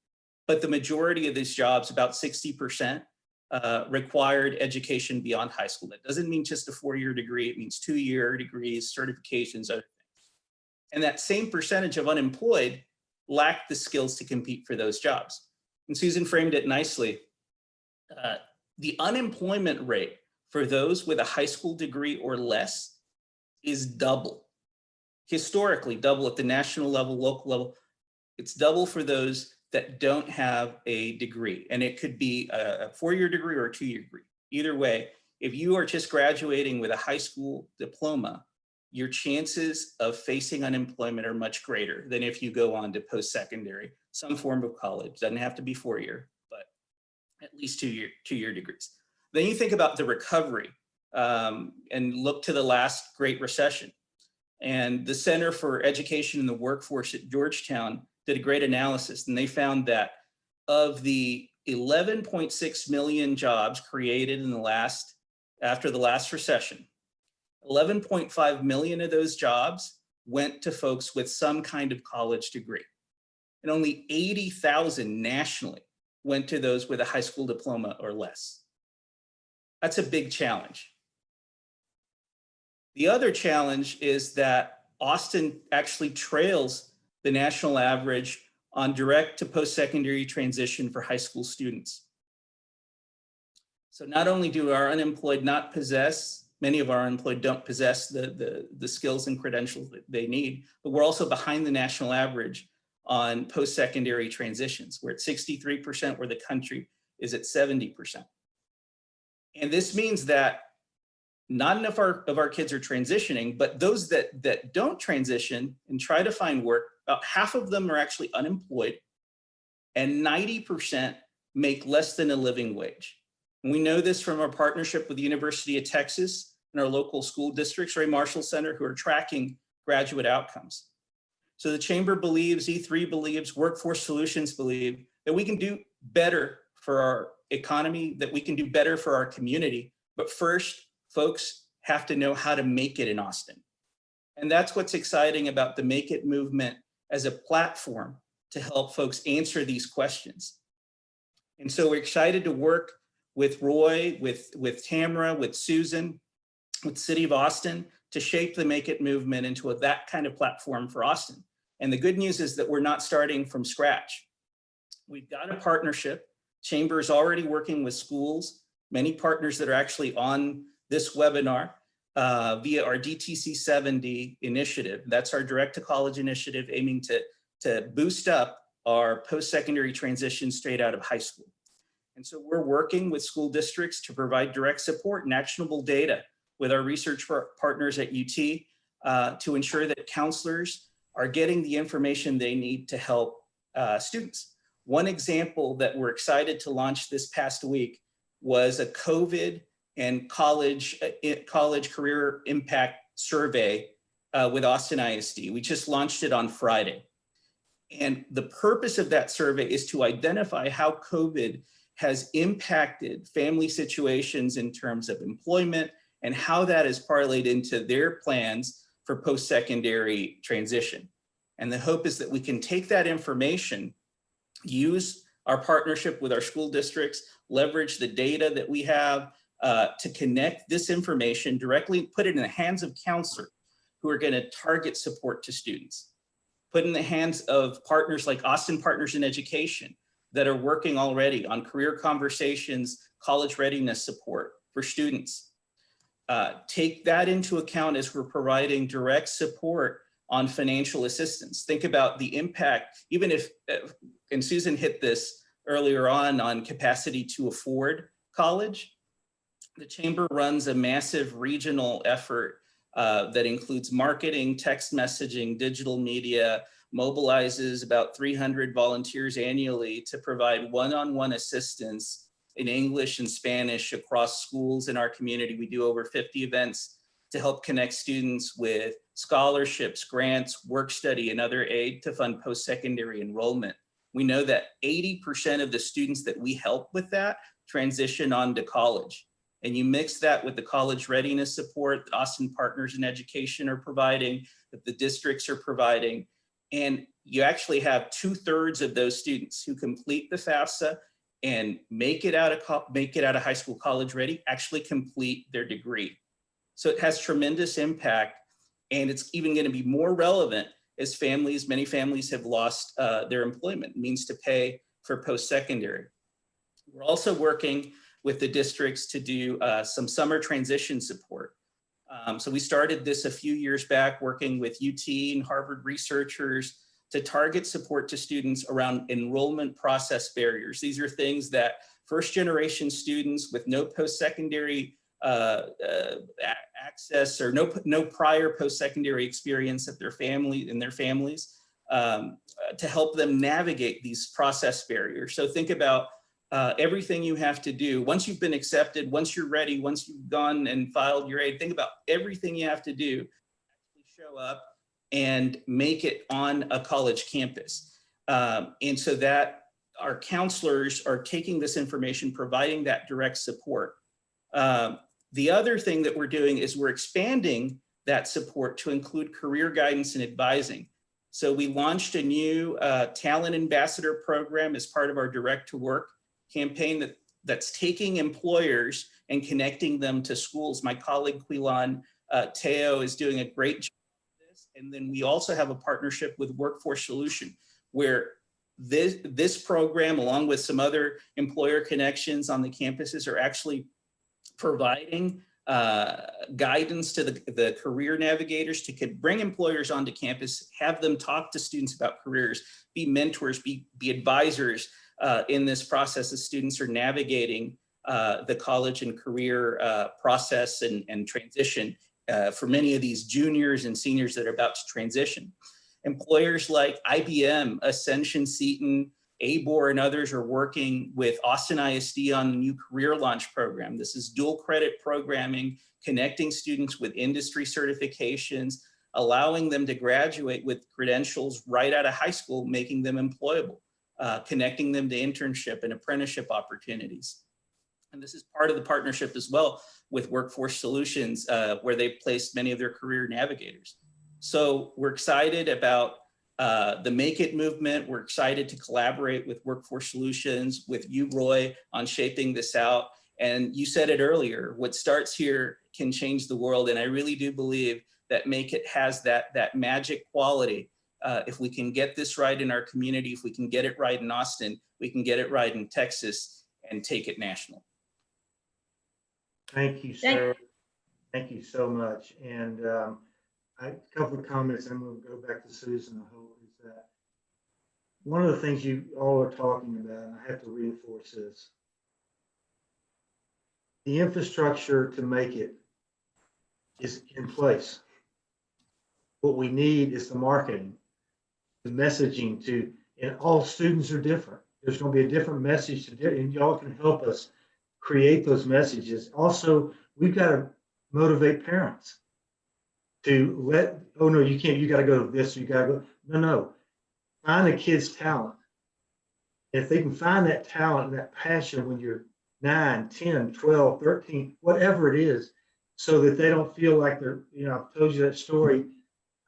But the majority of these jobs, about 60%, required education beyond high school. That doesn't mean just a 4-year degree, it means 2-year degrees, certifications, other things. And that same percentage of unemployed lacked the skills to compete for those jobs. And Susan framed it nicely. The unemployment rate for those with a high school degree or less is double. Historically, double at the national level, local level. It's double for those that don't have a degree. And it could be a 4-year degree or a 2-year degree. Either way, if you are just graduating with a high school diploma, your chances of facing unemployment are much greater than if you go on to post-secondary, some form of college. Doesn't have to be 4-year, but at least 2-year degrees. Then you think about the recovery and look to the last Great Recession. And the Center for Education and the Workforce at Georgetown did a great analysis, and they found that of the 11.6 million jobs created after the last recession, 11.5 million of those jobs went to folks with some kind of college degree. And only 80,000 nationally went to those with a high school diploma or less. That's a big challenge. The other challenge is that Austin actually trails the national average on direct to post-secondary transition for high school students. So not only do our unemployed not possess, many of our unemployed don't possess the skills and credentials that they need, but we're also behind the national average on post-secondary transitions. We're at 63%, where the country is at 70%. And this means that not enough of our kids are transitioning, but those that don't transition and try to find work, about half of them are actually unemployed, and 90% make less than a living wage. And we know this from our partnership with the University of Texas and our local school districts, Ray Marshall Center, who are tracking graduate outcomes. So the Chamber believes, E3 believes, Workforce Solutions believe that we can do better for our economy, that we can do better for our community. But first, folks have to know how to make it in Austin. And that's what's exciting about the Make It movement as a platform to help folks answer these questions. And so we're excited to work with Roy, with Tamara, with Susan, with the City of Austin to shape the Make It movement into that kind of platform for Austin. And the good news is that we're not starting from scratch. We've got a partnership. Chamber is already working with schools, many partners that are actually on this webinar via our DTC 70 initiative. That's our direct to college initiative aiming to boost up our post-secondary transition straight out of high school. And so we're working with school districts to provide direct support and actionable data with our research partners at UT to ensure that counselors are getting the information they need to help students. One example that we're excited to launch this past week was a COVID and college career impact survey with Austin ISD. We just launched it on Friday. And the purpose of that survey is to identify how COVID has impacted family situations in terms of employment and how that is parlayed into their plans for post-secondary transition. And the hope is that we can take that information, use our partnership with our school districts, leverage the data that we have to connect this information directly, put it in the hands of counselors who are going to target support to students. put in the hands of partners like Austin Partners in Education that are working already on career conversations, college readiness support for students. Take that into account as we're providing direct support on financial assistance. Think about the impact, even if, and Susan hit this earlier on capacity to afford college. The Chamber runs a massive regional effort that includes marketing, text messaging, digital media, mobilizes about 300 volunteers annually to provide one-on-one assistance in English and Spanish across schools in our community. We do over 50 events to help connect students with scholarships, grants, work study, and other aid to fund post-secondary enrollment. We know that 80% of the students that we help with that transition on to college. And you mix that with the college readiness support that Austin Partners in Education are providing, that the districts are providing, and you actually have 2/3 of those students who complete the FAFSA and make it out of high school college ready, actually complete their degree. So it has tremendous impact, and it's even going to be more relevant as many families have lost their employment, means to pay for post-secondary. We're also working with the districts to do some summer transition support. So we started this a few years back, working with UT and Harvard researchers to target support to students around enrollment process barriers. These are things that first-generation students with no post-secondary access or no prior post-secondary experience at their families to help them navigate these process barriers. So think about everything you have to do once you've been accepted, once you're ready, once you've gone and filed your aid. Think about everything you have to do to show up and make it on a college campus. And so that our counselors are taking this information, providing that direct support. The other thing that we're doing is we're expanding that support to include career guidance and advising. So we launched a new talent ambassador program as part of our direct to work campaign that's taking employers and connecting them to schools. My colleague Quilan Teo is doing a great job of this. And then we also have a partnership with Workforce Solution, where this program, along with some other employer connections on the campuses, are actually providing guidance to the career navigators to bring employers onto campus, have them talk to students about careers, be mentors, be advisors in this process as students are navigating the college and career process and transition for many of these juniors and seniors that are about to transition. Employers like IBM, Ascension, Seton, ABOR, and others are working with Austin ISD on the new career launch program. This is dual credit programming, connecting students with industry certifications, allowing them to graduate with credentials right out of high school, making them employable, connecting them to internship and apprenticeship opportunities. And this is part of the partnership as well with Workforce Solutions, where they've placed many of their career navigators. So we're excited about the Make It movement. We're excited to collaborate with Workforce Solutions, with you, Roy, on shaping this out. And you said it earlier, what starts here can change the world. And I really do believe that Make It has that magic quality. If we can get this right in our community, if we can get it right in Austin, we can get it right in Texas and take it national. Thank you, sir. Thank you so much. And a couple of comments, and we'll go back to Susan, I hope, is that one of the things you all are talking about, and I have to reinforce this, the infrastructure to make it is in place. What we need is the marketing, the messaging and all students are different. There's going to be a different message and y'all can help us create those messages. Also, we've got to motivate parents to oh no, you can't, you got to go to this, you got to go. No, find a kid's talent. If they can find that talent and that passion when you're 9, 10, 12, 13, whatever it is, so that they don't feel like they're, I've told you that story.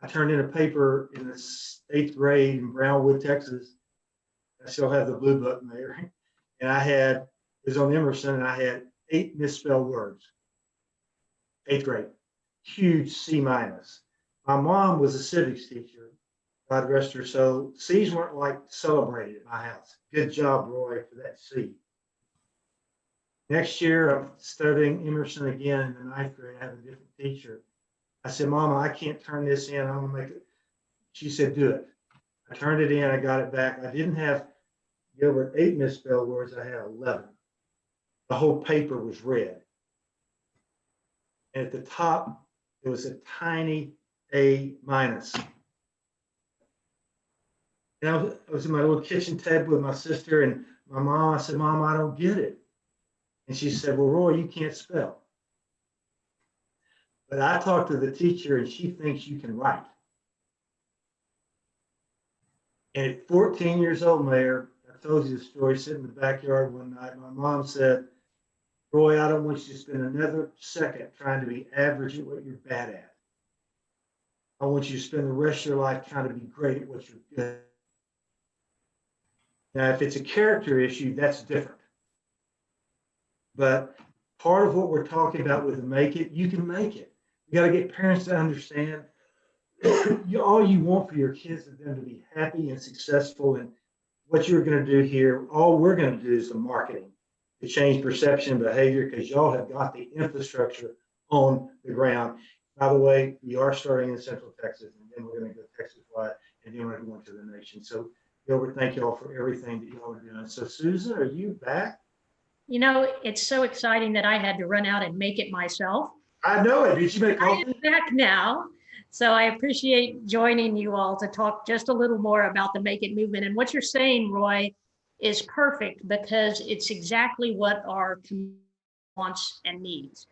I turned in a paper in the 8th grade in Brownwood, Texas. I still have the blue button there. And it was on Emerson, and I had 8 misspelled words. 8th grade, huge C-. My mom was a civics teacher God rest her soul. C's weren't like celebrated at my house. Good job, Roy, for that C. Next year, I'm studying Emerson again in the ninth grade. I have a different teacher. I said, Mama, I can't turn this in. I'm gonna make it. She said, do it. I turned it in. I got it back. I didn't have Gilbert 8 misspelled words. I had 11. The whole paper was red. And at the top, there was a tiny A minus. And I was in my little kitchen table with my sister and my mom. I said, Mom, I don't get it. And she said, well, Roy, you can't spell. But I talked to the teacher and she thinks you can write. And at 14 years old, Mayor, I told you the story, sitting in the backyard one night, my mom said, Roy, I don't want you to spend another second trying to be average at what you're bad at. I want you to spend the rest of your life trying to be great at what you're good at. Now, if it's a character issue, that's different. But part of what we're talking about with the Make It, you can make it. You got to get parents to understand all you want for your kids is them to be happy and successful. And what you're going to do here, all we're going to do is the marketing to change perception and behavior, because y'all have got the infrastructure on the ground. By the way, we are starting in Central Texas, and then we're going to go Texas-wide, and then we're going to the nation. So, Gilbert, thank you all for everything that y'all are doing. So, Susan, are you back? You know, it's so exciting that I had to run out and make it myself. I know it. Did you make I am back now. So I appreciate joining you all to talk just a little more about the Make It movement. And what you're saying, Roy, is perfect, because it's exactly what our community wants and needs.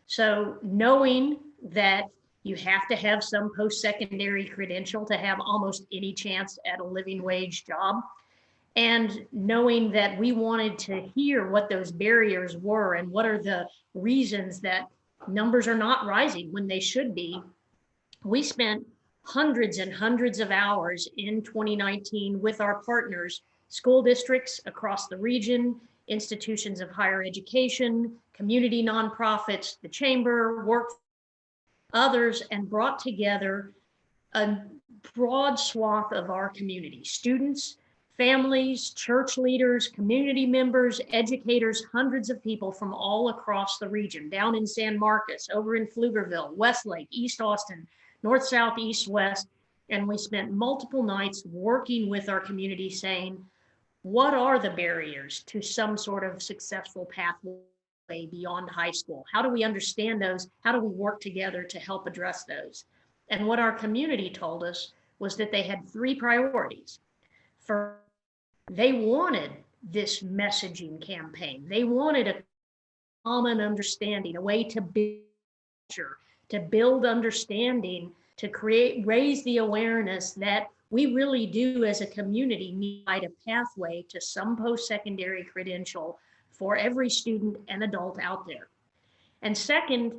So knowing that you have to have some post-secondary credential to have almost any chance at a living wage job, and knowing that we wanted to hear what those barriers were and what are the reasons that numbers are not rising when they should be, we spent hundreds and hundreds of hours in 2019 with our partners, school districts across the region, institutions of higher education, community nonprofits, the chamber, work, others, and brought together a broad swath of our community, students, families, church leaders, community members, educators, hundreds of people from all across the region, down in San Marcos, over in Pflugerville, Westlake, East Austin, north, south, east, west. And we spent multiple nights working with our community saying, what are the barriers to some sort of successful pathway beyond high school? How do we understand those? How do we work together to help address those? And what our community told us was that they had 3 priorities. First, they wanted this messaging campaign. They wanted a common understanding, a way to build understanding, to raise the awareness that we really do as a community need a pathway to some post-secondary credential for every student and adult out there. And second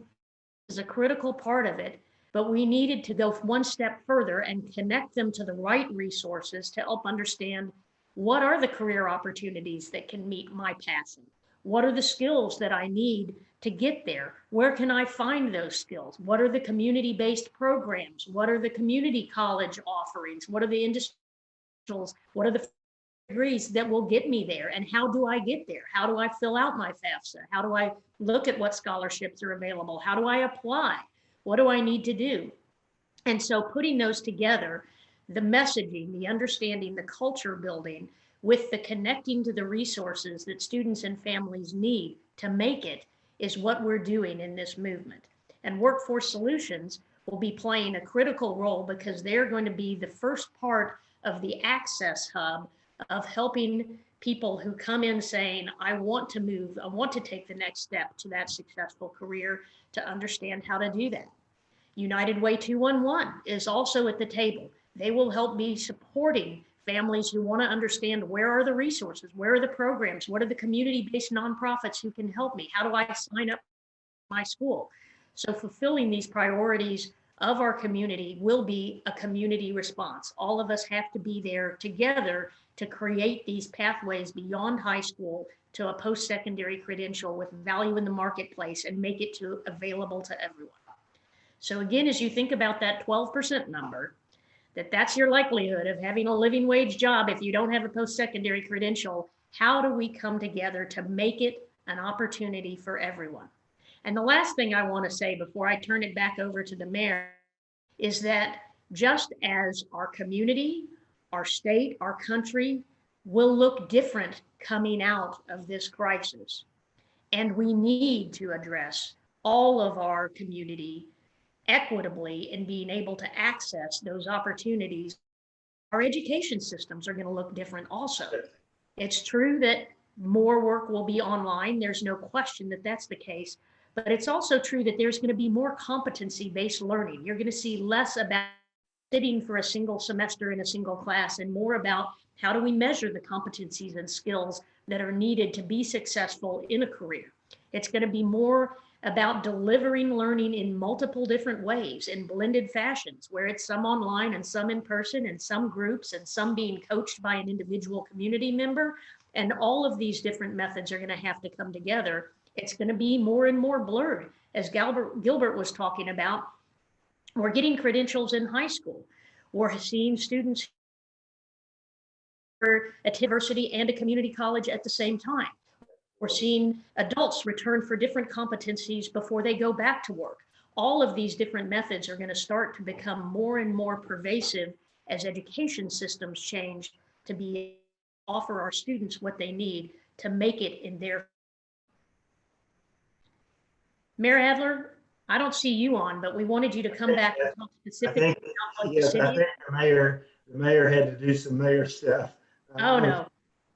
is a critical part of it, but we needed to go one step further and connect them to the right resources to help understand what are the career opportunities that can meet my passion? What are the skills that I need to get there? Where can I find those skills? What are the community-based programs? What are the community college offerings? What are the industry? What are the degrees that will get me there? And how do I get there? How do I fill out my FAFSA? How do I look at what scholarships are available? How do I apply? What do I need to do? And so putting those together, the messaging, the understanding, the culture building, with the connecting to the resources that students and families need to make it, is what we're doing in this movement. And Workforce Solutions will be playing a critical role, because they're going to be the first part of the access hub of helping people who come in saying, I want to move, I want to take the next step to that successful career, to understand how to do that. United Way 211 is also at the table. They will help be supporting families who want to understand, where are the resources, where are the programs, what are the community-based nonprofits who can help me, how do I sign up for my school? So fulfilling these priorities of our community will be a community response. All of us have to be there together to create these pathways beyond high school to a post-secondary credential with value in the marketplace, and make it available to everyone. So again, as you think about that 12% number, that that's your likelihood of having a living wage job if you don't have a post-secondary credential, how do we come together to make it an opportunity for everyone? And the last thing I want to say before I turn it back over to the mayor is that just as our community, our state, our country will look different coming out of this crisis, and we need to address all of our community equitably in being able to access those opportunities, our education systems are going to look different also. It's true that more work will be online. There's no question that that's the case. But it's also true that there's going to be more competency-based learning. You're going to see less about sitting for a single semester in a single class and more about how do we measure the competencies and skills that are needed to be successful in a career. It's going to be more about delivering learning in multiple different ways, in blended fashions, where it's some online and some in person and some groups and some being coached by an individual community member. And all of these different methods are going to have to come together. It's going to be more and more blurred. As Gilbert was talking about, we're getting credentials in high school. We're seeing students at university and a community college at the same time. We're seeing adults return for different competencies before they go back to work. All of these different methods are going to start to become more and more pervasive as education systems change to be able to offer our students what they need to make it in their. Mayor Adler, I don't see you on, but we wanted you to come back and talk specifically about what the city. I think the mayor had to do some mayor stuff. Oh, no.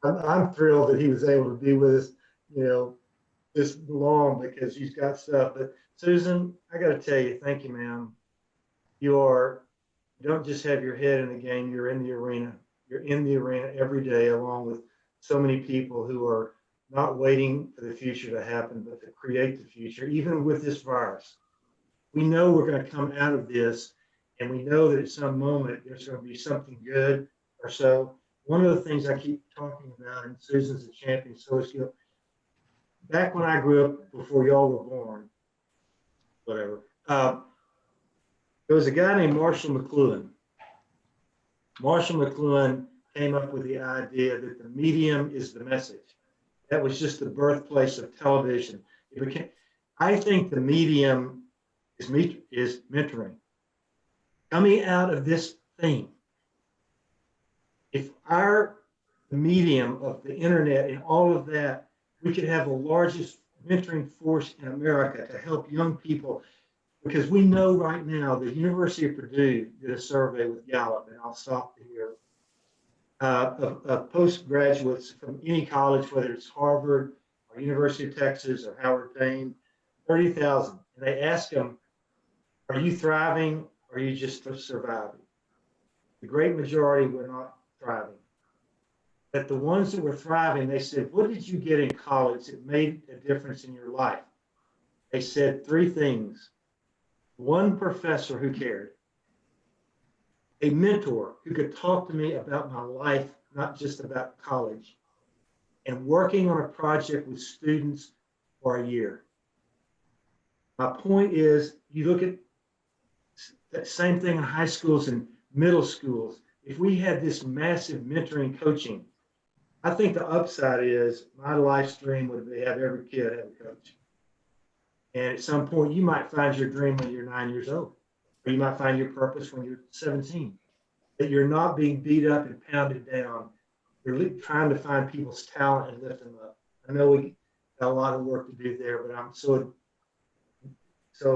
I'm thrilled that he was able to be with us, this long because he's got stuff. But Susan, I got to tell you, thank you, ma'am. You don't just have your head in the game, you're in the arena. You're in the arena every day, along with so many people who are not waiting for the future to happen, but to create the future, even with this virus. We know we're going to come out of this, and we know that at some moment there's going to be something good or so. One of the things I keep talking about, and Susan's a champion, so is Gil. Back when I grew up, before y'all were born, whatever, there was a guy named Marshall McLuhan. Marshall McLuhan came up with the idea that the medium is the message. That was just the birthplace of television. I think the medium is mentoring. Coming out of this thing, if the medium of the internet and all of that, we could have the largest mentoring force in America to help young people, because we know right now the University of Purdue did a survey with Gallup, and I'll stop here, of postgraduates from any college, whether it's Harvard or University of Texas or Howard Payne, 30,000. And they asked them, are you thriving or are you just surviving? The great majority were not thriving. But the ones that were thriving, they said, what did you get in college that made a difference in your life? They said three things. One professor who cared, a mentor who could talk to me about my life, not just about college, and working on a project with students for a year. My point is, you look at that same thing in high schools and middle schools. If we had this massive mentoring coaching, I think the upside is my life's dream would be have every kid have a coach. And at some point, you might find your dream when you're 9 years old, or you might find your purpose when you're 17. That you're not being beat up and pounded down. You're trying to find people's talent and lift them up. I know we got a lot of work to do there, but I'm so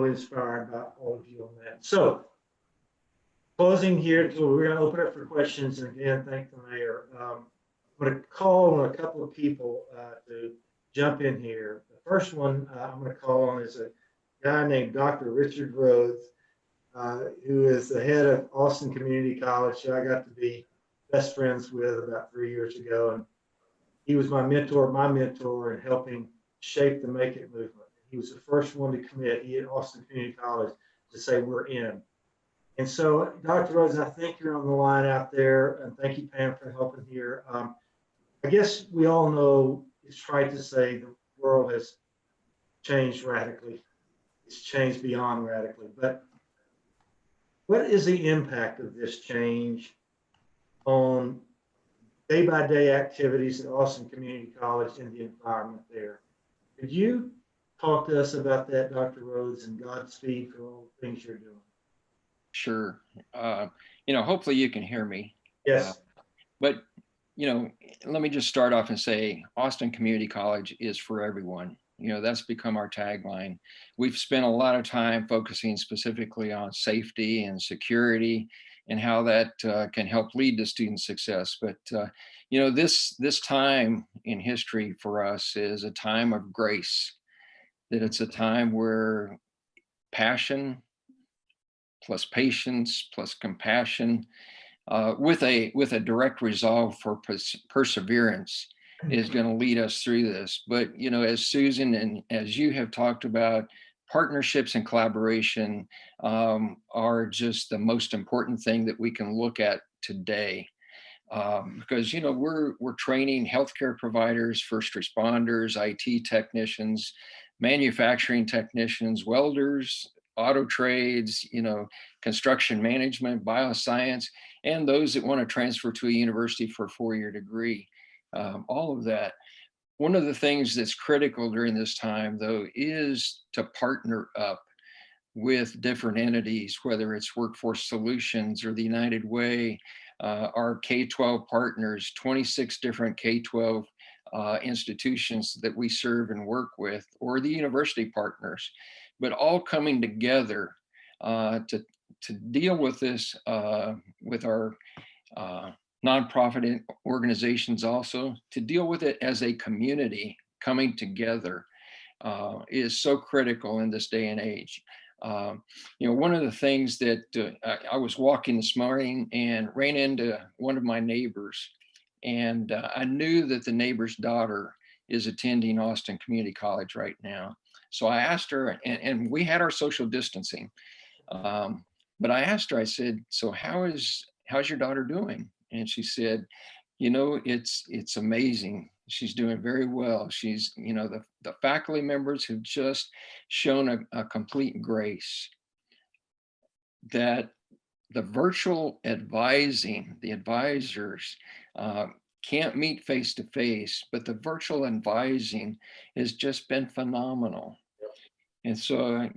inspired by all of you on that. So, closing here, so we're going to open up for questions, and again, thank the mayor. I'm going to call on a couple of people to jump in here. The first one I'm going to call on is a guy named Dr. Richard Rhodes, who is the head of Austin Community College, who I got to be best friends with about 3 years ago. And he was my mentor in helping shape the Make It movement. He was the first one to commit, he at Austin Community College, to say we're in. And so, Dr. Rhodes, I think you're on the line out there, and thank you, Pam, for helping here. I guess we all know, it's trite to say, the world has changed radically. It's changed beyond radically. But what is the impact of this change on day-by-day activities at Austin Community College and the environment there? Could you talk to us about that, Dr. Rhodes, and Godspeed for all the things you're doing? Sure. Hopefully you can hear me. Yes. But, let me just start off and say Austin Community College is for everyone. That's become our tagline. We've spent a lot of time focusing specifically on safety and security and how that can help lead to student success. But, this time in history for us is a time of grace, that it's a time where passion plus patience plus compassion with a direct resolve for perseverance is going to lead us through this. But as Susan and as you have talked about, partnerships and collaboration are just the most important thing that we can look at today. Because we're training healthcare providers, first responders, IT technicians, manufacturing technicians, welders, auto trades, construction management, bioscience, and those that want to transfer to a university for a four-year degree. All of that. One of the things that's critical during this time, though, is to partner up with different entities, whether it's Workforce Solutions or the United Way, our K-12 partners, 26 different K-12 institutions that we serve and work with, or the university partners, but all coming together to deal with this with our nonprofit organizations, also to deal with it as a community coming together is so critical in this day and age. One of the things that I was walking this morning and ran into one of my neighbors, and I knew that the neighbor's daughter is attending Austin Community College right now. So I asked her, and we had our social distancing, but I asked her, I said, so how's your daughter doing? And she said, it's amazing. She's doing very well. She's, the faculty members have just shown a complete grace that the virtual advising, the advisors can't meet face to face, but the virtual advising has just been phenomenal. And so,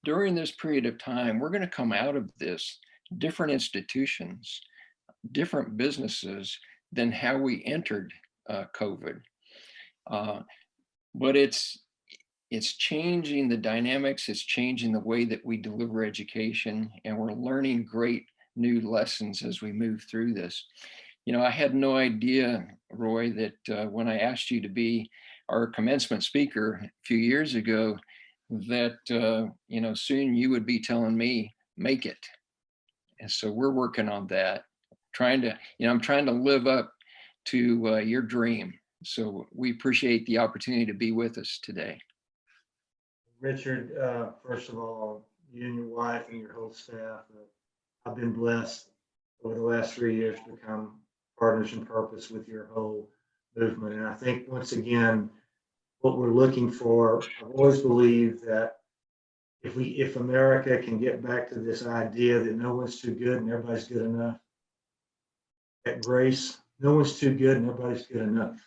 during this period of time, we're going to come out of this different institutions, different businesses than how we entered COVID. But it's changing the dynamics, it's changing the way that we deliver education, and we're learning great new lessons as we move through this. I had no idea, Roy, that when I asked you to be our commencement speaker a few years ago, that soon you would be telling me, make it. And so we're working on that, I'm trying to live up to your dream. So we appreciate the opportunity to be with us today. Richard, first of all, you and your wife and your whole staff, I've been blessed over the last 3 years to become partners in purpose with your whole movement. And I think, once again, what we're looking for, I've always believed that if America can get back to this idea that no one's too good and everybody's good enough, that grace, no one's too good and everybody's good enough.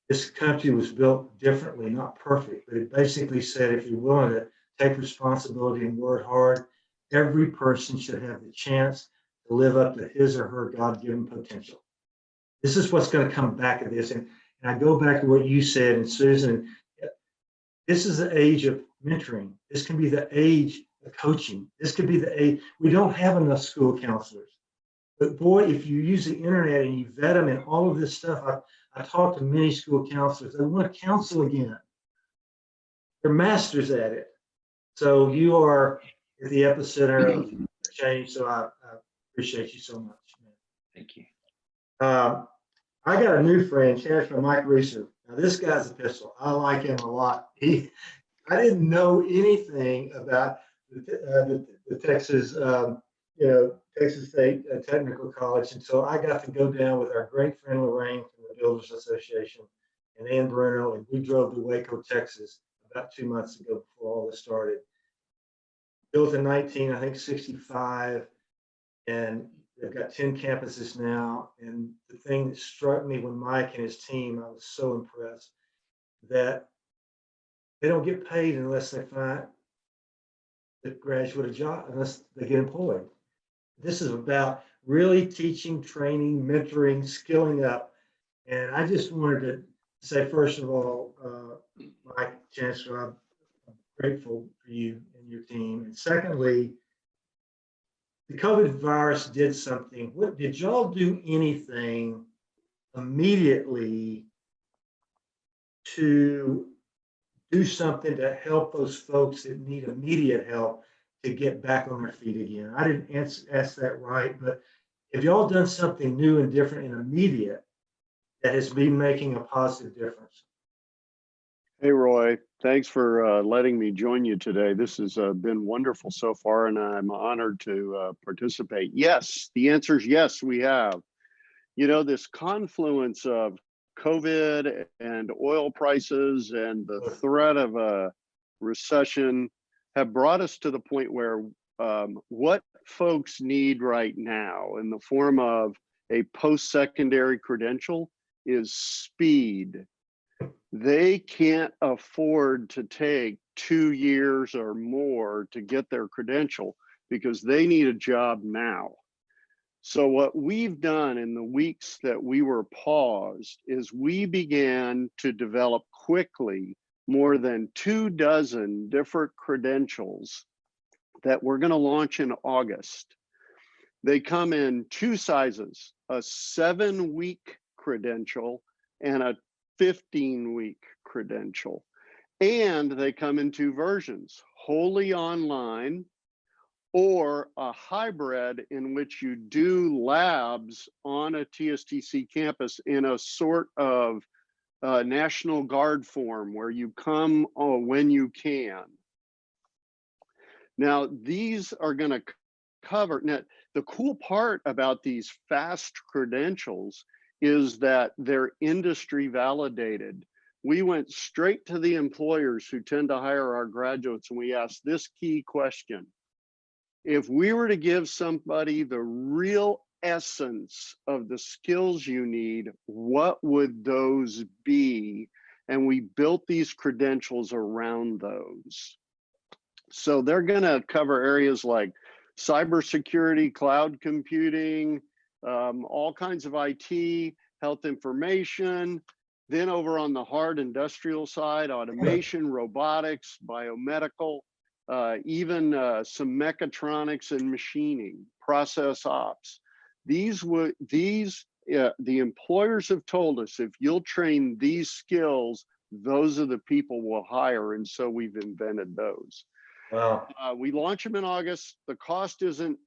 This country was built differently, not perfect, but it basically said, if you're willing to take responsibility and work hard, every person should have the chance to live up to his or her God-given potential. This is what's going to come back of this. And I go back to what you said, and Susan, this is the age of mentoring. This can be the age of coaching. This could be the age. We don't have enough school counselors. But boy, if you use the internet and you vet them and all of this stuff, I talked to many school counselors. They want to counsel again. They're masters at it. So you are at the epicenter of change. So I appreciate you so much, man. Thank you. I got a new friend, Chancellor Mike Reeser. Now this guy's a pistol. I like him a lot. I didn't know anything about the Texas, Texas State Technical College until I got to go down with our great friend Lorraine from the Builders Association and Ann Bruno, and we drove to Waco, Texas about 2 months ago before all this started. built in 1965, and they've got 10 campuses now. And the thing that struck me when Mike and his team, I was so impressed that they don't get paid unless they find the graduate a job, unless they get employed. This is about really teaching, training, mentoring, skilling up. And I just wanted to say, first of all, Mike, Chancellor, I'm grateful for you and your team. And secondly, the COVID virus did something. What did y'all do anything immediately to do something to help those folks that need immediate help to get back on their feet again? I didn't ask that right, but have y'all done something new and different and immediate that has been making a positive difference? Hey, Roy, thanks for letting me join you today. This has been wonderful so far, and I'm honored to participate. Yes, the answer is yes, we have. You know, this confluence of COVID and oil prices and the threat of a recession have brought us to the point where what folks need right now in the form of a post-secondary credential is speed. They can't afford to take 2 years or more to get their credential because they need a job now. So what we've done in the weeks that we were paused is we began to develop quickly more than 24 different credentials that we're going to launch in August. They come in 2 sizes, a 7-week credential and a 15-week credential. And they come in 2 versions, wholly online or a hybrid in which you do labs on a TSTC campus in a sort of National Guard form where you come when you can. Now, these are going to cover, now, the cool part about these fast credentials is that they're industry validated. We went straight to the employers who tend to hire our graduates and we asked this key question. If we were to give somebody the real essence of the skills you need, what would those be? And we built these credentials around those. So they're gonna cover areas like cybersecurity, cloud computing, all kinds of IT, health information. Then over on the hard industrial side, automation, robotics, biomedical, even some mechatronics and machining, process ops. The employers have told us if you'll train these skills, those are the people we'll hire, and so we've invented those. Wow. We launch them in August. The cost isn't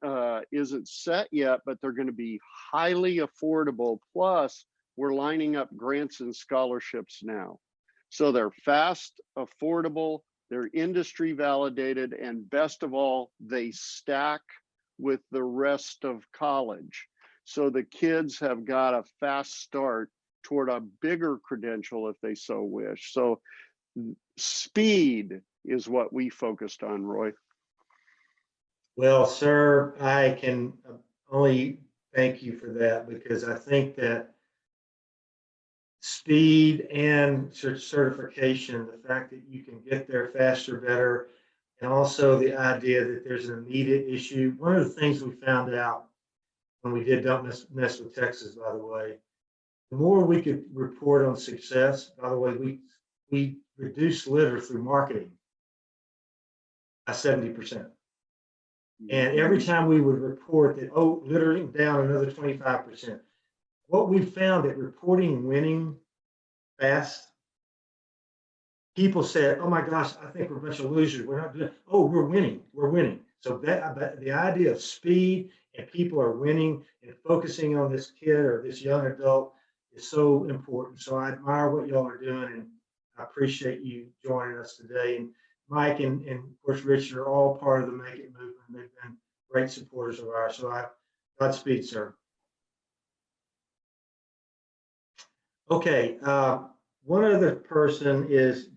set yet, but they're going to be highly affordable. Plus, we're lining up grants and scholarships now. So they're fast, affordable, they're industry validated, and best of all, they stack with the rest of college. So the kids have got a fast start toward a bigger credential if they so wish. So speed is what we focused on, Roy. Well, sir, I can only thank you for that, because I think that speed and certification, the fact that you can get there faster, better, and also the idea that there's an immediate issue. One of the things we found out when we did Don't Mess with Texas, by the way, the more we could report on success, by the way, we reduced litter through marketing by 70%. And every time we would report that, oh, littering down another 25%. What we found that reporting winning fast, people said, oh my gosh, I think we're a bunch of losers. We're not doing, oh, we're winning, we're winning. So that the idea of speed and people are winning and focusing on this kid or this young adult is so important. So I admire what y'all are doing, and I appreciate you joining us today. And Mike and of course Rich are all part of the Make It movement. They've been great supporters of ours. So Godspeed, sir. Okay, one other person is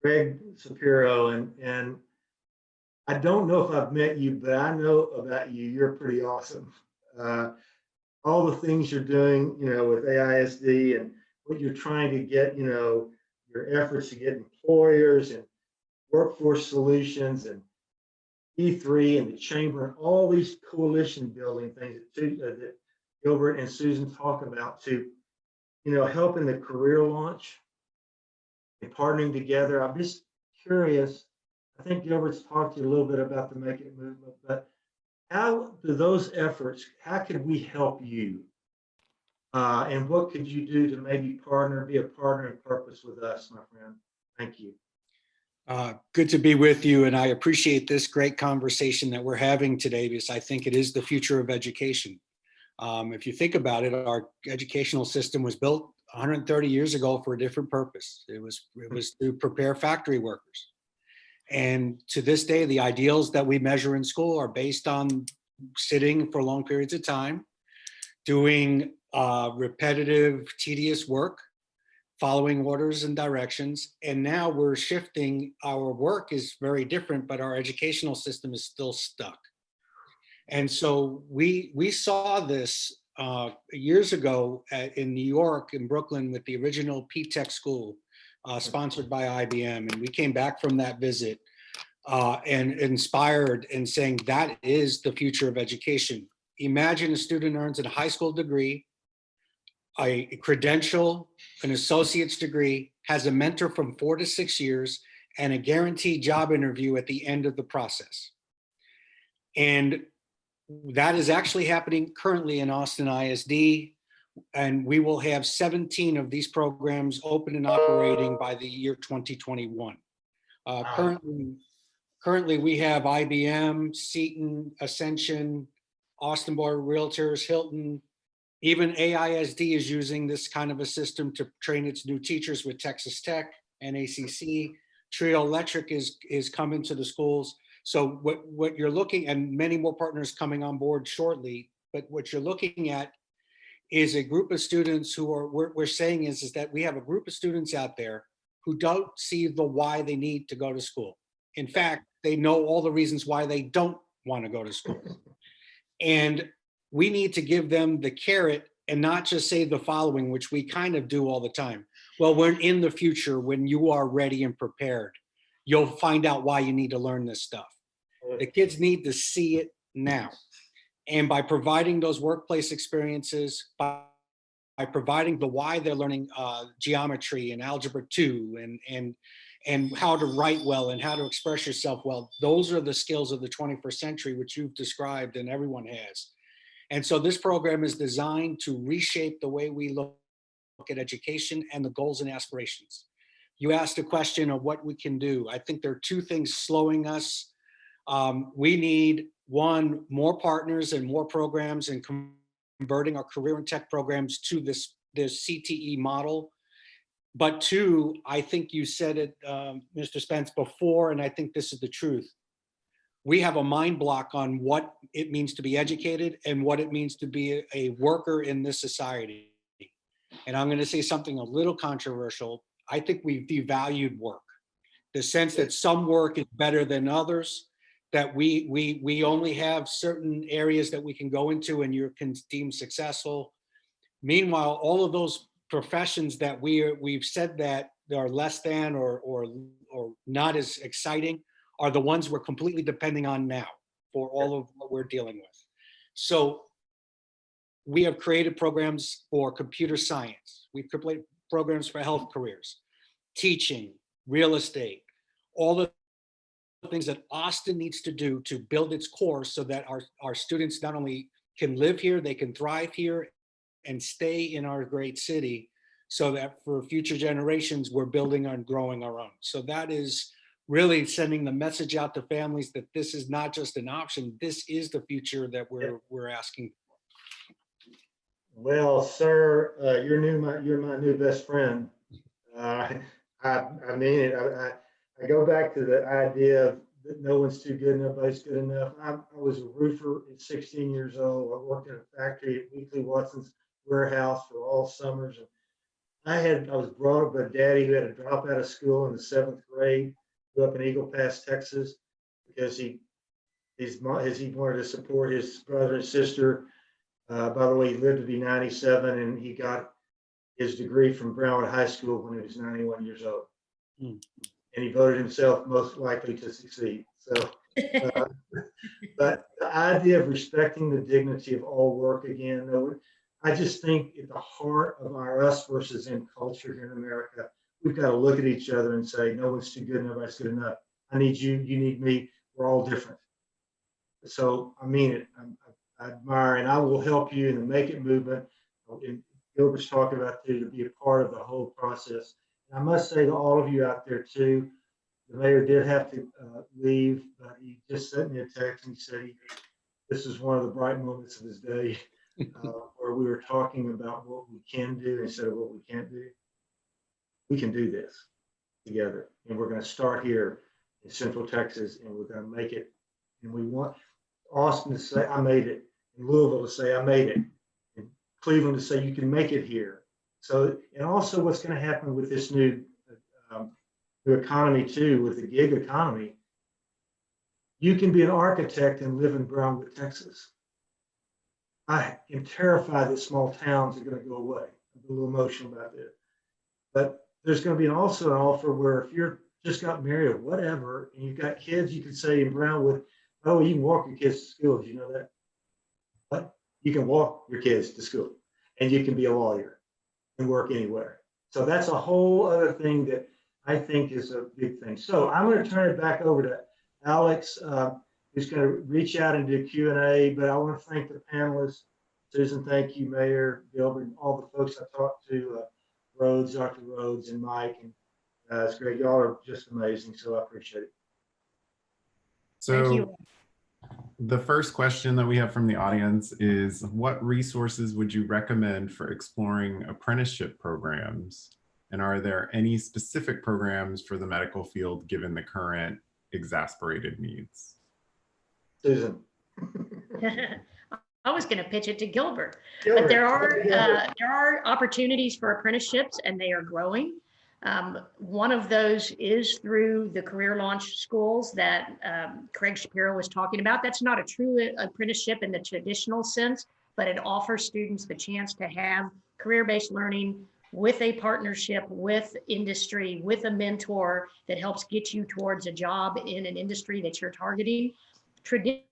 Greg Shapiro, and I don't know if I've met you, but I know about you. You're pretty awesome. All the things you're doing, with AISD and what you're trying to get, your efforts to get employers and workforce solutions and E3 and the chamber and all these coalition building things that Gilbert and Susan talk about to, helping the career launch and partnering together. I'm just curious. I think Gilbert's talked to you a little bit about the Make It movement, but how do those efforts, how could we help you? And what could you do to maybe be a partner in purpose with us, my friend? Thank you. Good to be with you, and I appreciate this great conversation that we're having today because I think it is the future of education. If you think about it, our educational system was built 130 years ago for a different purpose. It was to prepare factory workers. And to this day, the ideals that we measure in school are based on sitting for long periods of time, doing repetitive, tedious work, following orders and directions. And now we're shifting. Our work is very different, but our educational system is still stuck. And so we saw this years ago in New York, in Brooklyn, with the original P-Tech school sponsored by IBM. And we came back from that visit and inspired and saying that is the future of education. Imagine a student earns a high school degree, a credential, an associate's degree, has a mentor from 4 to 6 years, and a guaranteed job interview at the end of the process. And that is actually happening currently in Austin ISD. And we will have 17 of these programs open and operating by the year 2021. Currently, we have IBM, Seton, Ascension, Austin Board of Realtors, Hilton. Even AISD is using this kind of a system to train its new teachers with Texas Tech and ACC. Trio Electric is coming to the schools. So what you're looking, and many more partners coming on board shortly, but what you're looking at is a group of students who are, we're saying is that we have a group of students out there who don't see the why they need to go to school. In fact, they know all the reasons why they don't want to go to school. And we need to give them the carrot and not just say the following, which we kind of do all the time. Well, when in the future, when you are ready and prepared, you'll find out why you need to learn this stuff. The kids need to see it now. And by providing those workplace experiences, by providing the why they're learning geometry and algebra 2 and how to write well and how to express yourself well, those are the skills of the 21st century, which you've described and everyone has. And so this program is designed to reshape the way we look at education and the goals and aspirations. You asked a question of what we can do. I think there are two things slowing us. We need, one, more partners and more programs and converting our career and tech programs to this CTE model. But two, I think you said it, Mr. Spence, before, and I think this is the truth. We have a mind block on what it means to be educated and what it means to be a worker in this society. And I'm going to say something a little controversial. I think we've devalued work. The sense that some work is better than others, that we only have certain areas that we can go into and you're deemed successful. Meanwhile, all of those professions that we've said that are less than or not as exciting are the ones we're completely depending on now for all of what we're dealing with. So we have created programs for computer science. We've created programs for health careers, teaching, real estate, all the things that Austin needs to do to build its core so that our students not only can live here, they can thrive here and stay in our great city so that for future generations, we're building and growing our own. So that is really sending the message out to families that this is not just an option, this is the future that we're asking. Well, sir, you're my new best friend. I mean it. I go back to the idea of that no one's too good, nobody's good enough. I was a roofer at 16 years old. I worked in a factory at Weekly Watson's warehouse for all summers. And I was brought up by a daddy who had to drop out of school in the 7th grade, grew up in Eagle Pass, Texas. because he wanted to support his brother and sister. By the way, he lived to be 97, and he got his degree from Brownwood High School when he was 91 years old. And he voted himself most likely to succeed. So, but the idea of respecting the dignity of all work again, I just think at the heart of our us versus them culture here in America, we've got to look at each other and say, no one's too good, nobody's good enough. I need you, you need me, we're all different. So I mean it. I admire, and I will help you in the Make It movement. And Gilbert's talking about too, to be a part of the whole process. And I must say to all of you out there too, the mayor did have to leave, but he just sent me a text and he said this is one of the bright moments of his day, where we were talking about what we can do instead of what we can't do. We can do this together, and we're going to start here in Central Texas, and we're going to make it. And we want Austin to say, I made it, and Louisville to say, I made it, and Cleveland to say, you can make it here. So, and also what's going to happen with this new economy too, with the gig economy, you can be an architect and live in Brownwood, Texas. I am terrified that small towns are going to go away. I'm a little emotional about this. But there's going to be also an offer where if you're just got married or whatever, and you've got kids, you can say in Brownwood, oh, you can walk your kids to school. Did you know that? But you can walk your kids to school, and you can be a lawyer and work anywhere. So that's a whole other thing that I think is a big thing. So I'm going to turn it back over to Alex, who's going to reach out and do Q&A. But I want to thank the panelists. Susan, thank you, Mayor Gilbert, all the folks I talked to, Rhodes, Dr. Rhodes, and Mike. And it's great. Y'all are just amazing. So I appreciate it. Thank So you. the first question that we have from the audience is, what resources would you recommend for exploring apprenticeship programs? And are there any specific programs for the medical field given the current exasperated needs? Susan. I was going to pitch it to Gilbert, but there are opportunities for apprenticeships, and they are growing. One of those is through the career launch schools that Craig Shapiro was talking about. That's not a true apprenticeship in the traditional sense, but it offers students the chance to have career-based learning with a partnership with industry, with a mentor that helps get you towards a job in an industry that you're targeting. Traditional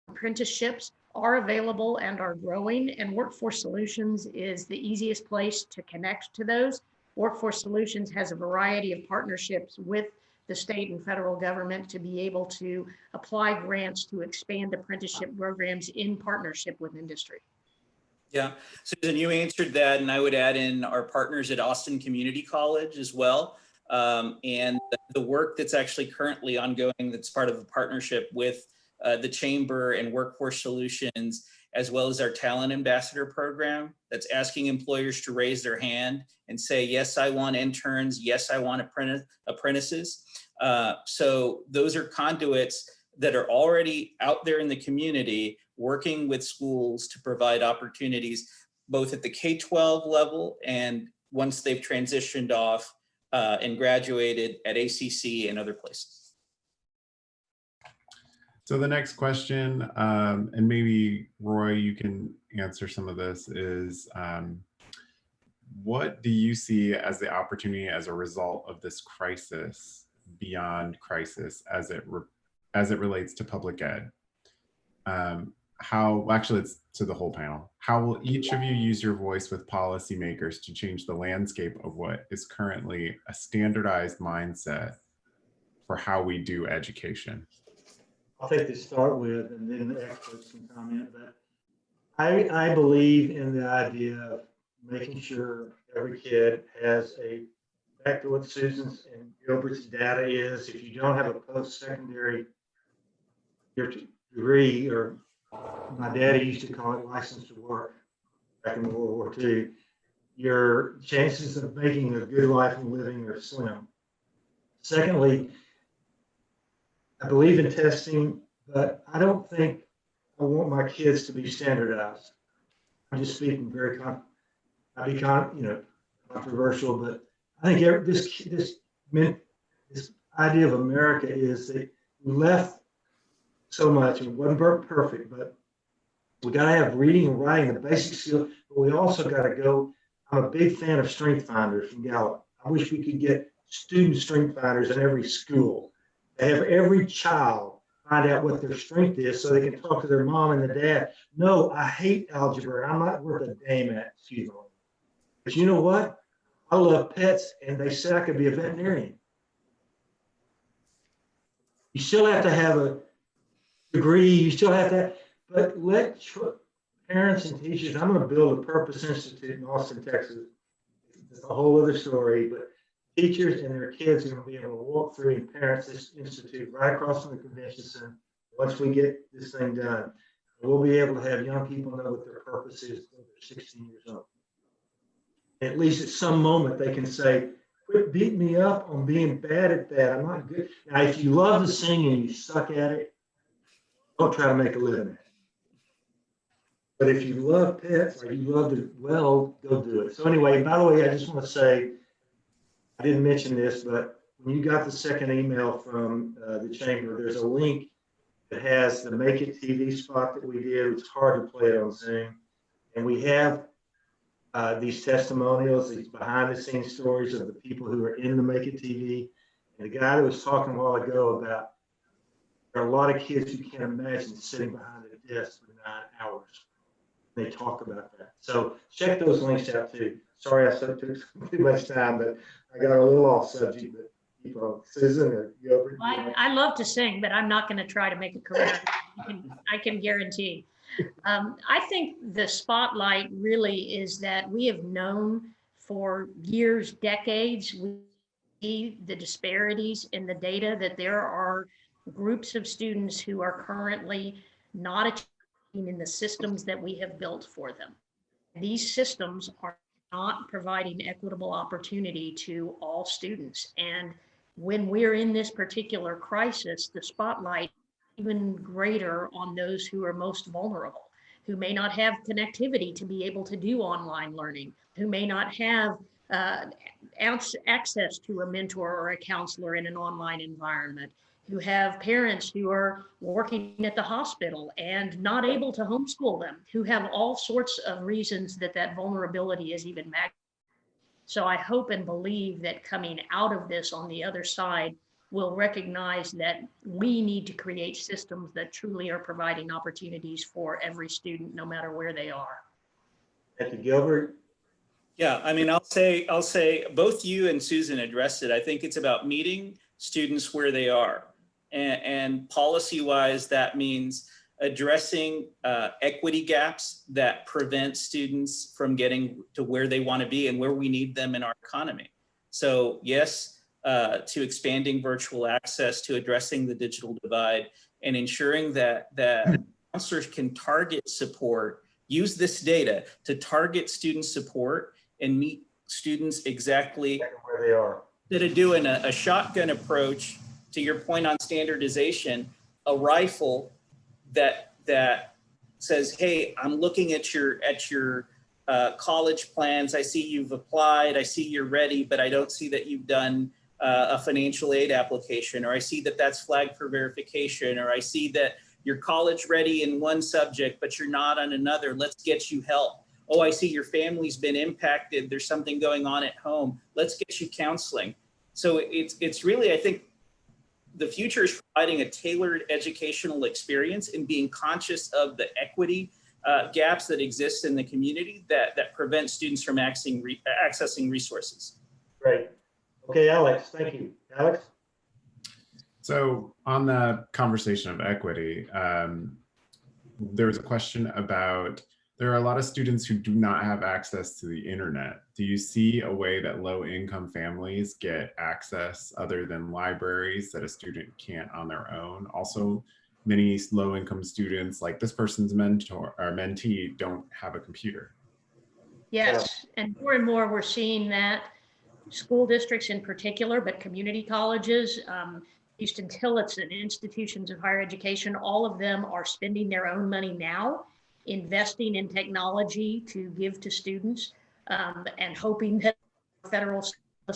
apprenticeships are available and are growing, and Workforce Solutions is the easiest place to connect to those. Workforce Solutions has a variety of partnerships with the state and federal government to be able to apply grants to expand apprenticeship programs in partnership with industry. Yeah, Susan, you answered that, and I would add in our partners at Austin Community College as well. And the work that's actually currently ongoing that's part of a partnership with the Chamber and Workforce Solutions, as well as our Talent Ambassador program that's asking employers to raise their hand and say, yes, I want interns. Yes, I want apprentices. So those are conduits that are already out there in the community working with schools to provide opportunities, both at the K-12 level and once they've transitioned off and graduated at ACC and other places. So the next question, and maybe Roy, you can answer some of this, is what do you see as the opportunity as a result of this crisis, beyond crisis, as it relates to public ed? Actually, it's to the whole panel. How will each of you use your voice with policymakers to change the landscape of what is currently a standardized mindset for how we do education? I'll take to start with, and then the experts can comment. But I believe in the idea of making sure every kid has back to what Susan's and Gilbert's data is, if you don't have a post-secondary degree, or my daddy used to call it license to work back in World War II, your chances of making a good life and living are slim. Secondly, I believe in testing, but I don't think I want my kids to be standardized. I'm just speaking very controversial, but I think this idea of America is that we left so much. It wasn't perfect, but we got to have reading and writing, the basic skill. But we also got to go. I'm a big fan of strength finders from Gallup. I wish we could get student strength finders in every school. They have every child find out what their strength is so they can talk to their mom and their dad. No, I hate algebra. I'm not worth a damn at, excuse me. But you know what? I love pets, and they said I could be a veterinarian. You still have to have a degree. You still have to, but let parents and teachers. I'm going to build a Purpose Institute in Austin, Texas. It's a whole other story, but teachers and their kids are going to be able to walk through and Parents Institute right across from the convention center. Once we get this thing done, we'll be able to have young people know what their purpose is when they're 16 years old. At least at some moment they can say, quit beating me up on being bad at that. I'm not good. Now, if you love to sing and you suck at it, don't try to make a living at it. But if you love pets or you love to, well, go do it. So anyway, by the way, I just want to say, I didn't mention this, but when you got the second email from the chamber, there's a link that has the Make It TV spot that we did. It's hard to play it on Zoom. And we have these testimonials, these behind the scenes stories of the people who are in the Make It TV. And the guy that was talking a while ago about there are a lot of kids who can't imagine sitting behind a desk for 9 hours. They talk about that. So check those links out too. Sorry I took too much time, but I got a little off subject. But keep on. Susan or Gilbert? I love to sing, but I'm not going to try to make a career. I can guarantee. I think the spotlight really is that we have known for years, decades, the disparities in the data, that there are groups of students who are currently not achieving in the systems that we have built for them. These systems are not providing equitable opportunity to all students. And when we're in this particular crisis, the spotlight is even greater on those who are most vulnerable, who may not have connectivity to be able to do online learning, who may not have access to a mentor or a counselor in an online environment, who have parents who are working at the hospital and not able to homeschool them, who have all sorts of reasons that vulnerability is even magnified. So I hope and believe that coming out of this on the other side, we'll recognize that we need to create systems that truly are providing opportunities for every student, no matter where they are. Thank you, Gilbert. Yeah, I mean, I'll say both you and Susan addressed it. I think it's about meeting students where they are. And policy-wise, that means addressing equity gaps that prevent students from getting to where they want to be and where we need them in our economy. So yes, to expanding virtual access, to addressing the digital divide, and ensuring that counselors can target support, use this data to target student support and meet students exactly where they are. Instead of doing a shotgun approach, to your point on standardization, a rifle that says, hey, I'm looking at your college plans. I see you've applied. I see you're ready, but I don't see that you've done a financial aid application, or I see that that's flagged for verification, or I see that you're college ready in one subject, but you're not on another. Let's get you help. Oh, I see your family's been impacted. There's something going on at home. Let's get you counseling. So it's really, I think, the future is providing a tailored educational experience and being conscious of the equity gaps that exist in the community that prevent students from accessing resources. Great. Okay, Alex, thank you. Alex? So on the conversation of equity, there was a question about, there are a lot of students who do not have access to the internet. Do you see a way that low-income families get access other than libraries that a student can't on their own? Also, many low-income students, like this person's mentor or mentee, don't have a computer. Yes, and more we're seeing that school districts in particular, but community colleges, Houston Tillotson, institutions of higher education, all of them are spending their own money now, investing in technology to give to students, and hoping that federal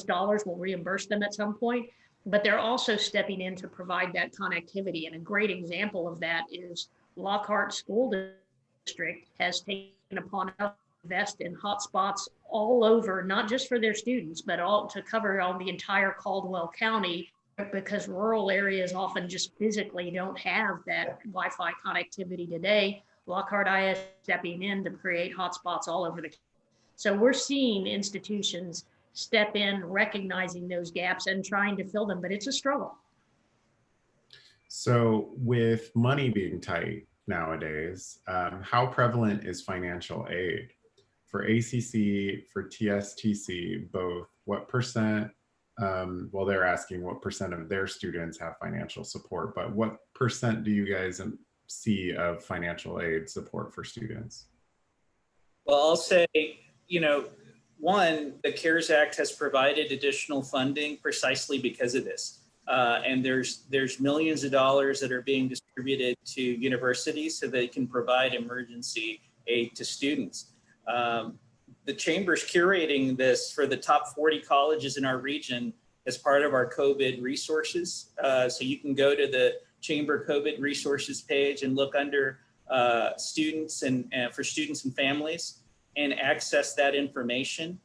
dollars will reimburse them at some point. but they're also stepping in to provide that connectivity. And a great example of that is Lockhart School District has taken upon us to invest in hotspots all over, not just for their students, but all to cover all the entire Caldwell County, because rural areas often just physically don't have that Wi-Fi connectivity today. Lockhart IS stepping in to create hotspots all over the country. So we're seeing institutions step in, recognizing those gaps and trying to fill them, but it's a struggle. So with money being tight nowadays, how prevalent is financial aid? For ACC, for TSTC, both, what percent, well, they're asking what percent of their students have financial support, but what percent do you guys see of financial aid support for students? Well, I'll say, you know, one, the CARES Act has provided additional funding precisely because of this. And there's millions of dollars that are being distributed to universities so they can provide emergency aid to students. The Chamber's curating this for the top 40 colleges in our region as part of our COVID resources. So you can go to the Chamber COVID resources page and look under students and for students and families and access that information.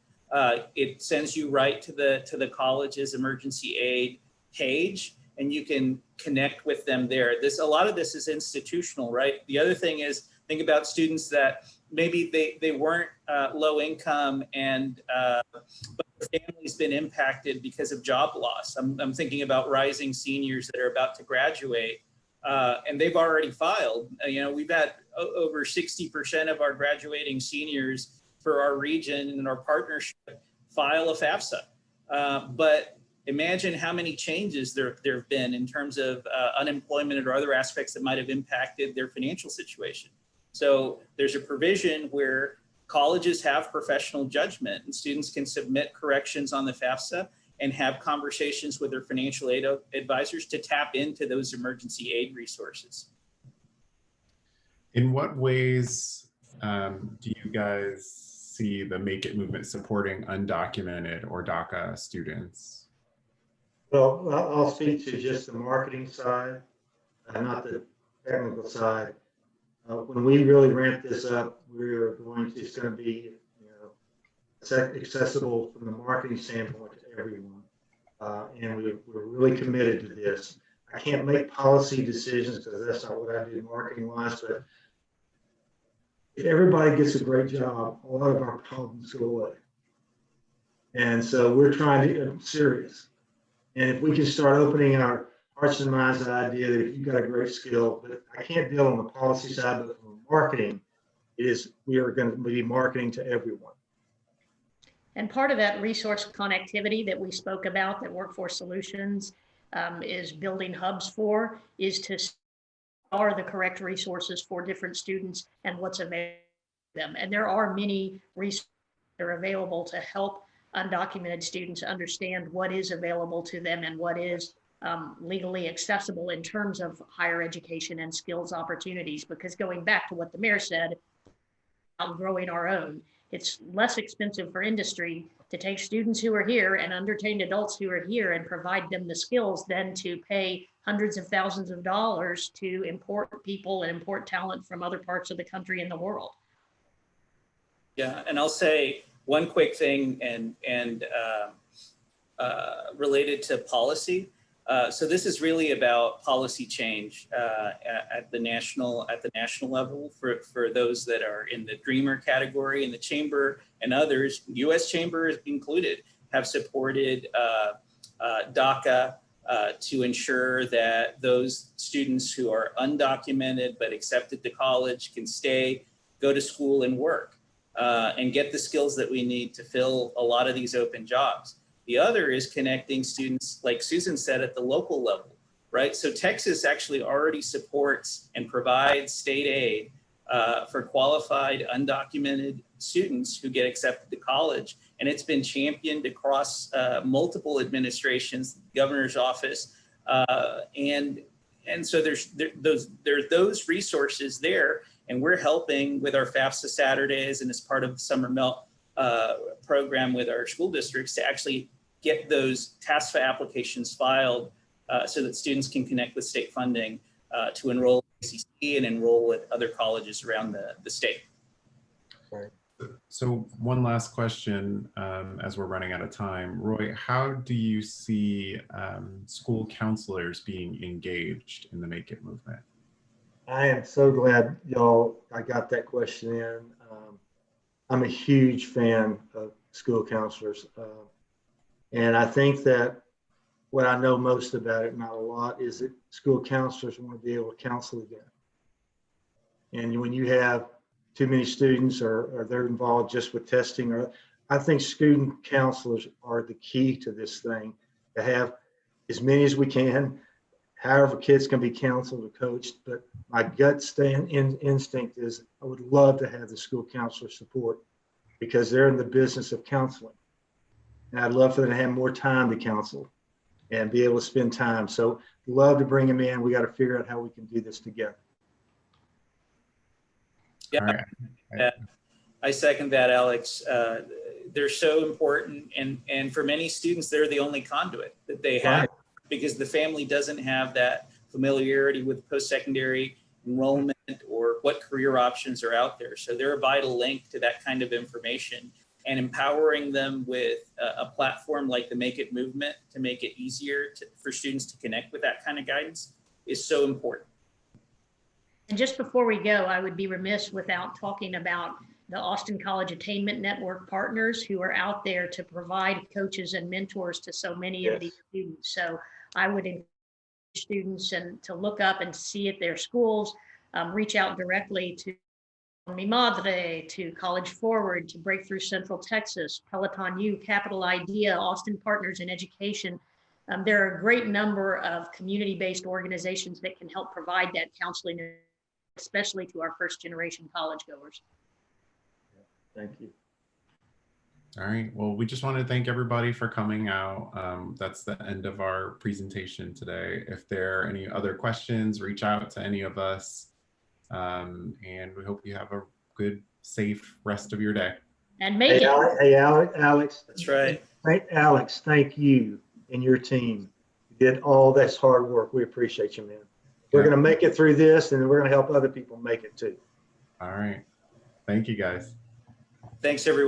It sends you right to the college's emergency aid page, and you can connect with them there. A lot of this is institutional, right? The other thing is, think about students that maybe they weren't low income and but their family's been impacted because of job loss. I'm thinking about rising seniors that are about to graduate and they've already filed. You know, we've had over 60% of our graduating seniors for our region and our partnership file a FAFSA. But imagine how many changes there have been in terms of unemployment or other aspects that might have impacted their financial situation. So there's a provision where colleges have professional judgment and students can submit corrections on the FAFSA and have conversations with their financial aid advisors to tap into those emergency aid resources. In what ways do you guys see the Make It movement supporting undocumented or DACA students? Well, I'll speak to just the marketing side, not the technical side. When we really ramp this up, it's going to be, you know, accessible from the marketing standpoint to everyone. And we're really committed to this. I can't make policy decisions because that's not what I do marketing wise, but if everybody gets a great job, a lot of our problems go away. And so we're trying to get serious. And if we can start opening our hearts and minds to the idea that if you've got a great skill, but I can't deal on the policy side, but from marketing, we are going to be marketing to everyone. And part of that resource connectivity that we spoke about, that Workforce Solutions is building hubs for, is to are the correct resources for different students and what's available to them. And there are many resources that are available to help undocumented students understand what is available to them and what is legally accessible in terms of higher education and skills opportunities. Because going back to what the mayor said about growing our own, it's less expensive for industry to take students who are here and undertrained adults who are here and provide them the skills than to pay hundreds of thousands of dollars to import people and import talent from other parts of the country and the world. Yeah, and I'll say one quick thing and related to policy. So this is really about policy change at the national level for those that are in the dreamer category. And the Chamber and others, U.S. Chamber included, have supported DACA to ensure that those students who are undocumented but accepted to college can stay, go to school and work and get the skills that we need to fill a lot of these open jobs. The other is connecting students, like Susan said, at the local level, right? So Texas actually already supports and provides state aid for qualified undocumented students who get accepted to college. And it's been championed across multiple administrations, the governor's office. And so there's those resources there. And we're helping with our FAFSA Saturdays and as part of the Summer Melt program with our school districts to actually get those TASFA applications filed so that students can connect with state funding to enroll at ACC and enroll at other colleges around the state. So one last question as we're running out of time. Roy, how do you see school counselors being engaged in the Make It movement? I am so glad I got that question in. I'm a huge fan of school counselors. And I think that what I know most about it, not a lot, is that school counselors want to be able to counsel again. And when you have too many students or they're involved just with testing, or I think student counselors are the key to this thing, to have as many as we can. However, kids can be counseled or coached, but my gut instinct is I would love to have the school counselor support because they're in the business of counseling. And I'd love for them to have more time to counsel and be able to spend time. So love to bring them in. We got to figure out how we can do this together. Yeah, right. I second that, Alex. They're so important. And for many students, they're the only conduit that they have. Right. Because the family doesn't have that familiarity with post-secondary enrollment or what career options are out there. So they're a vital link to that kind of information, and empowering them with a platform like the Make It movement to make it easier for students to connect with that kind of guidance is so important. And just before we go, I would be remiss without talking about the Austin College Attainment Network partners who are out there to provide coaches and mentors to so many of these students. So I would encourage students to look up and see at their schools, reach out directly to Mi Madre, to College Forward, to Breakthrough Central Texas, Peloton U, Capital Idea, Austin Partners in Education. There are a great number of community-based organizations that can help provide that counseling, especially to our first generation college goers. Thank you. All right. Well, we just want to thank everybody for coming out. That's the end of our presentation today. If there are any other questions, reach out to any of us. And we hope you have a good, safe rest of your day. And make it. Hey, Alex. That's right. Alex, thank you and your team. You did all this hard work. We appreciate you, man. We're going to make it through this, and we're going to help other people make it too. All right. Thank you, guys. Thanks, everyone.